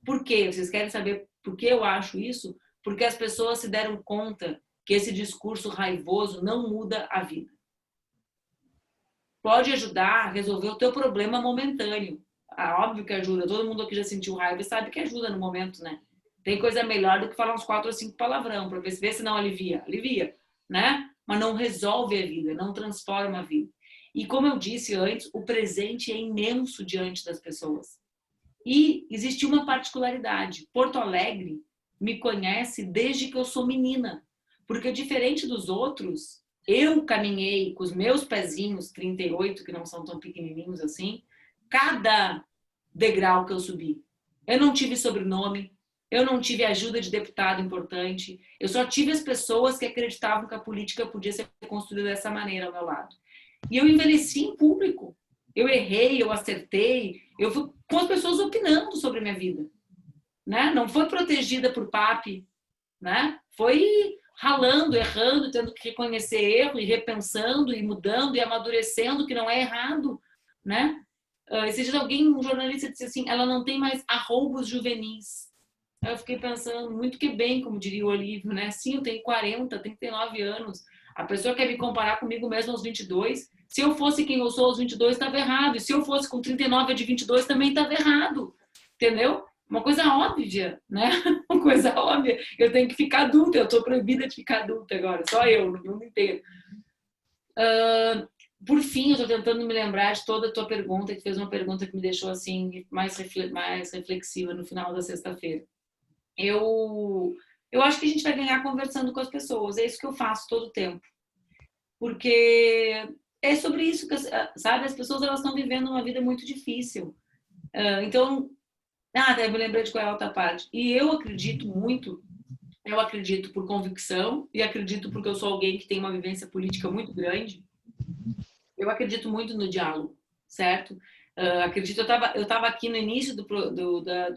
Por quê? Vocês querem saber por que eu acho isso? Porque as pessoas se deram conta que esse discurso raivoso não muda a vida. Pode ajudar a resolver o teu problema momentâneo. Óbvio que ajuda. Todo mundo aqui já sentiu raiva e sabe que ajuda no momento, né? Tem coisa melhor do que falar uns 4 ou 5 palavrão para ver se não alivia. Alivia, né? Mas não resolve a vida, não transforma a vida. E como eu disse antes, o presente é imenso diante das pessoas. E existe uma particularidade. Porto Alegre me conhece desde que eu sou menina. Porque diferente dos outros, eu caminhei com os meus pezinhos 38, que não são tão pequenininhos assim, cada degrau que eu subi. Eu não tive sobrenome, eu não tive ajuda de deputado importante, eu só tive as pessoas que acreditavam que a política podia ser construída dessa maneira ao meu lado. E eu envelheci em público. Eu errei, eu acertei, eu fui com as pessoas opinando sobre a minha vida. Né? Não foi protegida por papi, né? Foi ralando, errando, tendo que reconhecer erro e repensando e mudando e amadurecendo que não é errado, né? Esses dias um jornalista disse assim: ela não tem mais arroubos juvenis. Eu fiquei pensando, muito que bem, como diria o Olívio, né? Sim, eu tenho 40, 39 anos. A pessoa quer me comparar comigo mesmo aos 22. Se eu fosse quem eu sou aos 22, estava errado. E se eu fosse com 39 de 22, também estava errado. Entendeu? Uma coisa óbvia, né? Uma coisa óbvia. Eu tenho que ficar adulta. Eu estou proibida de ficar adulta agora. Só eu, no mundo inteiro. Por fim, eu estou tentando me lembrar de toda a tua pergunta, que fez uma pergunta que me deixou assim mais reflexiva no final da sexta-feira. Eu acho que a gente vai ganhar conversando com as pessoas. É isso que eu faço todo o tempo. Porque é sobre isso que, sabe, as pessoas elas estão vivendo uma vida muito difícil. Então, eu me lembrei de qual é a outra parte. E eu acredito por convicção e acredito porque eu sou alguém que tem uma vivência política muito grande. Eu acredito muito no diálogo, certo? Acredito, eu estava aqui no início do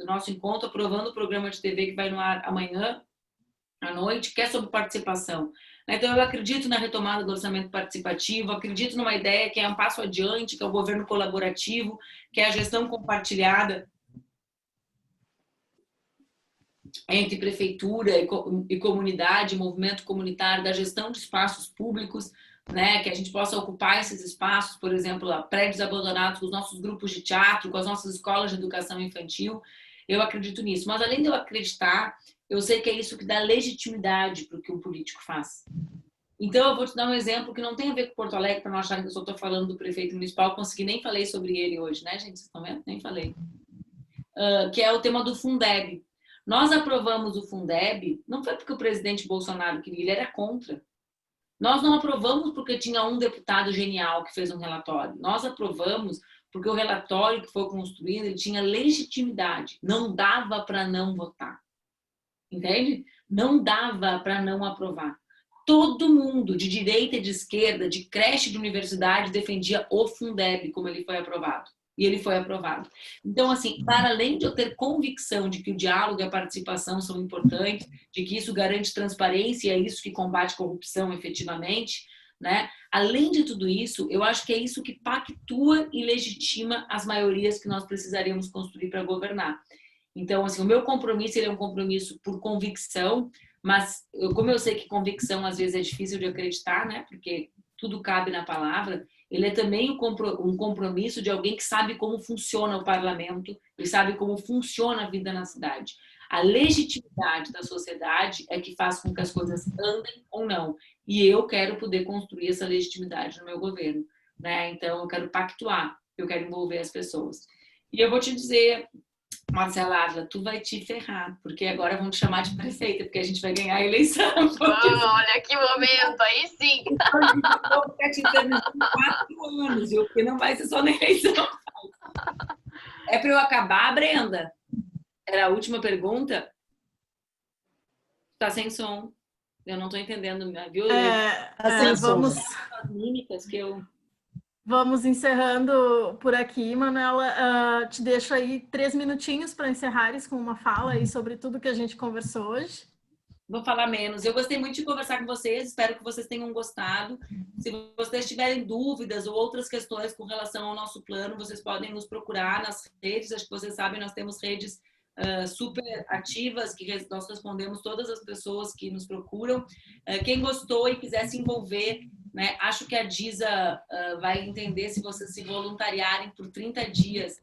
nosso encontro aprovando o programa de TV que vai no ar amanhã à noite, que é sobre participação. Então, eu acredito na retomada do orçamento participativo, acredito numa ideia que é um passo adiante, que é o governo colaborativo, que é a gestão compartilhada entre prefeitura e comunidade, movimento comunitário, da gestão de espaços públicos, né, que a gente possa ocupar esses espaços, por exemplo, prédios abandonados com os nossos grupos de teatro, com as nossas escolas de educação infantil. Eu acredito nisso. Mas, além de eu acreditar, eu sei que é isso que dá legitimidade para o que um político faz. Então, eu vou te dar um exemplo que não tem a ver com Porto Alegre, para não acharem que eu só estou falando do prefeito municipal, consegui nem falei sobre ele hoje, né, gente? Vocês estão vendo? Nem falei. Que é o tema do Fundeb. Nós aprovamos o Fundeb, não foi porque o presidente Bolsonaro queria, ele era contra. Nós não aprovamos porque tinha um deputado genial que fez um relatório. Nós aprovamos porque o relatório que foi construído ele tinha legitimidade. Não dava para não votar. Entende? Não dava para não aprovar. Todo mundo, de direita e de esquerda, de creche de universidade, defendia o Fundeb como ele foi aprovado. E ele foi aprovado. Então, assim, para além de eu ter convicção de que o diálogo e a participação são importantes, de que isso garante transparência e é isso que combate corrupção efetivamente, né? Além de tudo isso, eu acho que é isso que pactua e legitima as maiorias que nós precisaríamos construir para governar. Então, assim, o meu compromisso ele é um compromisso por convicção, mas como eu sei que convicção às vezes é difícil de acreditar, né? Porque tudo cabe na palavra, ele é também um compromisso de alguém que sabe como funciona o parlamento e sabe como funciona a vida na cidade. A legitimidade da sociedade é que faz com que as coisas andem ou não. E eu quero poder construir essa legitimidade no meu governo, né? Então, eu quero pactuar, eu quero envolver as pessoas. E eu vou te dizer, Marcela Ávila, tu vai te ferrar, porque agora vão te chamar de prefeita, porque a gente vai ganhar a eleição. Olha que momento, aí sim! Eu vou ficar te perguntando 4 anos, viu? Porque não vai ser só na eleição. É para eu acabar, Brenda? Era a última pergunta? Tá sem som. Eu não tô entendendo, viu? Vamos... As mímicas que eu... Vamos encerrando por aqui, Manuela. Te deixo aí 3 minutinhos para encerrares com uma fala aí sobre tudo que a gente conversou hoje. Vou falar menos. Eu gostei muito de conversar com vocês, espero que vocês tenham gostado. Se vocês tiverem dúvidas ou outras questões com relação ao nosso plano, vocês podem nos procurar nas redes. Acho que vocês sabem, nós temos redes super ativas, que nós respondemos todas as pessoas que nos procuram. Quem gostou e quiser se envolver, né, acho que a Disa vai entender se vocês se voluntariarem por 30 dias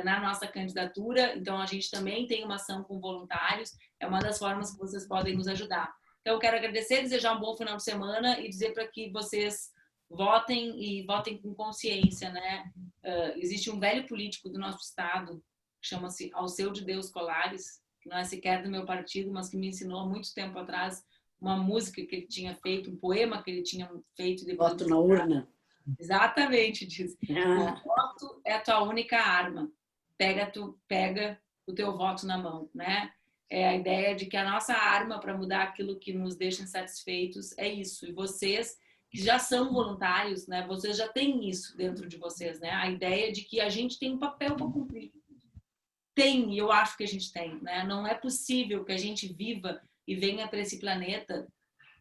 na nossa candidatura. Então, a gente também tem uma ação com voluntários, é uma das formas que vocês podem nos ajudar. Então, eu quero agradecer, desejar um bom final de semana e dizer para que vocês votem e votem com consciência, né? Existe um velho político do nosso estado, que chama-se Alceu de Deus Colares, que não é sequer do meu partido, mas que me ensinou há muito tempo atrás uma música que ele tinha feito, um poema que ele tinha feito. Voto na urna. Exatamente, diz. O voto é a tua única arma. Pega o teu voto na mão, né? É a ideia de que a nossa arma para mudar aquilo que nos deixa insatisfeitos é isso. E vocês que já são voluntários, né? Vocês já têm isso dentro de vocês, né? A ideia de que a gente tem um papel para cumprir. Tem, eu acho que a gente tem, né? Não é possível que a gente viva e venha para esse planeta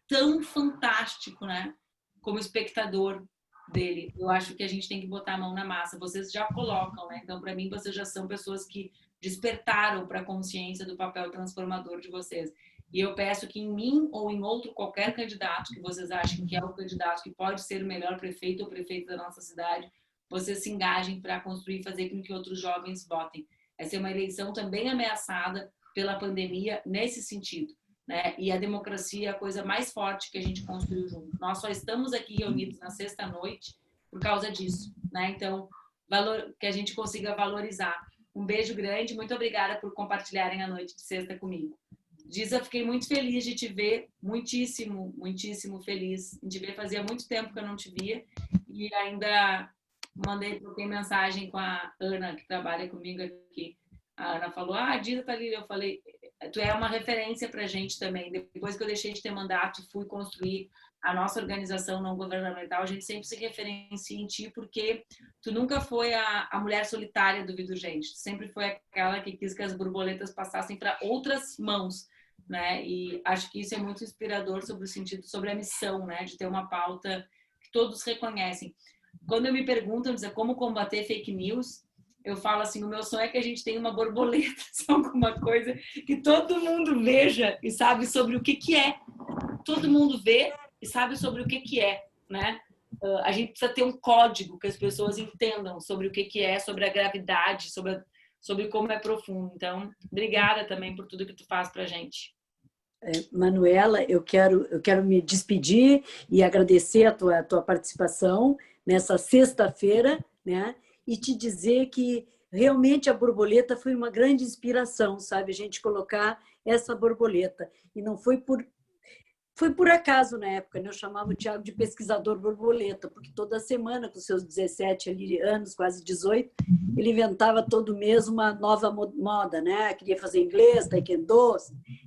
tão fantástico, né? Como espectador dele. Eu acho que a gente tem que botar a mão na massa. Vocês já colocam, né? Então, para mim, vocês já são pessoas que despertaram para a consciência do papel transformador de vocês. E eu peço que em mim ou em outro qualquer candidato que vocês achem que é o candidato que pode ser o melhor prefeito ou prefeita da nossa cidade, vocês se engajem para construir e fazer com que outros jovens votem. Essa é uma eleição também ameaçada pela pandemia nesse sentido, né? E a democracia é a coisa mais forte que a gente construiu junto. Nós só estamos aqui reunidos na sexta-noite por causa disso, né? Então, que a gente consiga valorizar. Um beijo grande, muito obrigada por compartilharem a noite de sexta comigo. Giza, fiquei muito feliz de te ver, muitíssimo, muitíssimo feliz de te ver. Fazia muito tempo que eu não te via e ainda troquei mensagem com a Ana, que trabalha comigo aqui. A Ana falou, a Giza tá ali. Eu falei, tu é uma referência pra gente também. Depois que eu deixei de ter mandato e fui construir a nossa organização não governamental, a gente sempre se referencia em ti, porque tu nunca foi a mulher solitária do Vidurgente. Tu sempre foi aquela que quis que as borboletas passassem para outras mãos, né? E acho que isso é muito inspirador sobre o sentido, sobre a missão, né? De ter uma pauta que todos reconhecem. Quando me perguntam como combater fake news, eu falo assim, o meu sonho é que a gente tenha uma borboleta, alguma coisa que todo mundo veja e sabe sobre o que é. Todo mundo vê e sabe sobre o que é, né? A gente precisa ter um código que as pessoas entendam sobre o que é, sobre a gravidade, sobre como é profundo. Então, obrigada também por tudo que tu faz pra gente. Manuela, eu quero me despedir e agradecer a tua participação nessa sexta-feira, né? E te dizer que realmente a borboleta foi uma grande inspiração, sabe? A gente colocar essa borboleta. E não foi por acaso na época, né? Eu chamava o Thiago de pesquisador borboleta, porque toda semana, com seus 17 anos, quase 18, ele inventava todo mês uma nova moda, né? Queria fazer inglês, taekwondo,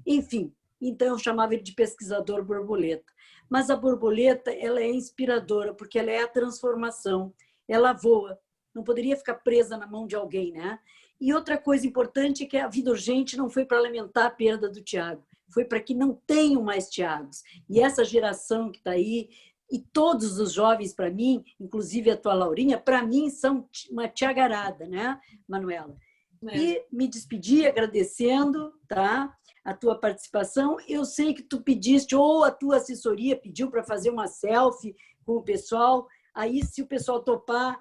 enfim. Então, eu chamava ele de pesquisador borboleta. Mas a borboleta, ela é inspiradora, porque ela é a transformação. Ela voa. Não poderia ficar presa na mão de alguém, né? E outra coisa importante é que a Vidurgente não foi para lamentar a perda do Thiago. Foi para que não tenham mais Thiagos. E essa geração que está aí, e todos os jovens, para mim, inclusive a tua Laurinha, para mim são uma tiagarada, né, Manuela? E me despedi agradecendo, tá, a tua participação. Eu sei que tu pediste, ou a tua assessoria pediu para fazer uma selfie com o pessoal. Aí, se o pessoal topar,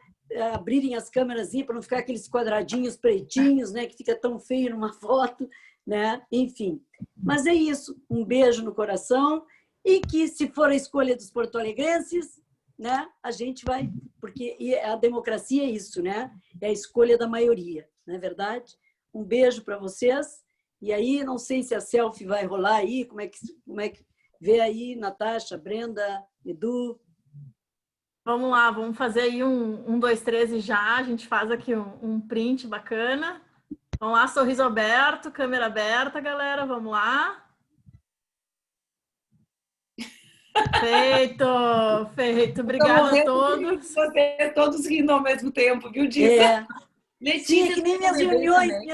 abrirem as câmeras para não ficar aqueles quadradinhos pretinhos, né, que fica tão feio numa foto, né? Enfim. Mas é isso. Um beijo no coração e que, se for a escolha dos porto-alegrenses, né, a gente vai, porque a democracia é isso, né? É a escolha da maioria, não é verdade? Um beijo para vocês. E aí, não sei se a selfie vai rolar aí, como é que vê aí, Natasha, Brenda, Edu. Vamos lá, vamos fazer aí um 2, 3 e já. A gente faz aqui um print bacana. Vamos lá, sorriso aberto, câmera aberta, galera. Vamos lá. Feito, feito. Obrigada a todos. Vocês todos rindo ao mesmo tempo, viu, Giza? Letícia, sim, é que nem minhas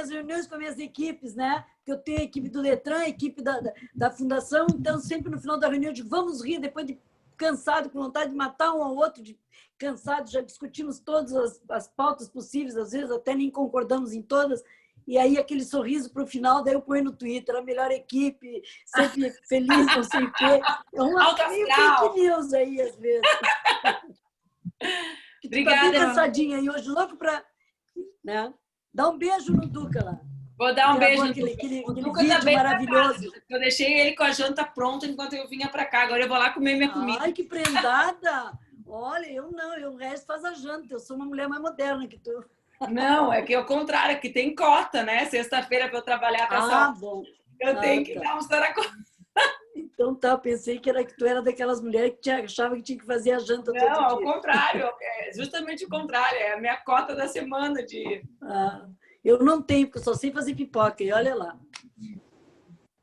reuniões com as minhas equipes, né? Que eu tenho a equipe do Letran, a equipe da Fundação, então sempre no final da reunião eu digo, vamos rir, depois de cansado, com vontade de matar um ao outro, cansado, já discutimos todas as pautas possíveis, às vezes até nem concordamos em todas, e aí aquele sorriso para o final, daí eu ponho no Twitter, a melhor equipe, sempre feliz, não sei o quê. É uma fake news aí, às vezes. Obrigada. Tá bem cansadinha aí hoje, louco para... Né? Dá um beijo no Duca lá. Vou dar um beijo no aquele Duca também maravilhoso. Eu deixei ele com a janta pronta enquanto eu vinha para cá. Agora eu vou lá comer minha comida. Ai, que prendada! Olha, eu não, o resto faz a janta. Eu sou uma mulher mais moderna que tu. Não, é que é o contrário, que tem cota, né? Sexta-feira para eu trabalhar até bom. Eu tenho que dar um saracó. Então tá, pensei que tu era daquelas mulheres que achava que tinha que fazer a janta todo dia. Não, ao contrário, é justamente o contrário, é a minha cota da semana de... Eu não tenho, porque eu só sei fazer pipoca, e olha lá.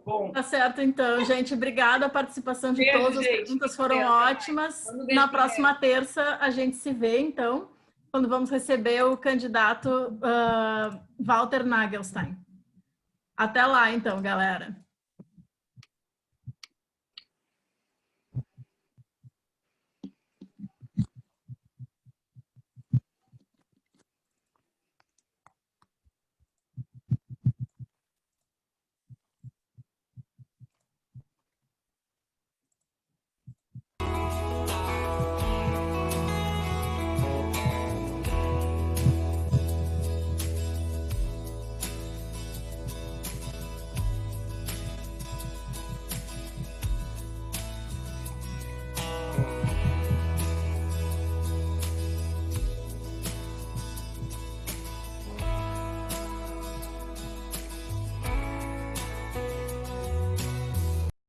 Bom. Tá certo, então, gente. Obrigada a participação de todos. As perguntas foram ótimas. Na próxima terça, a gente se vê, então, quando vamos receber o candidato Walter Nagelstein. Até lá, então, galera.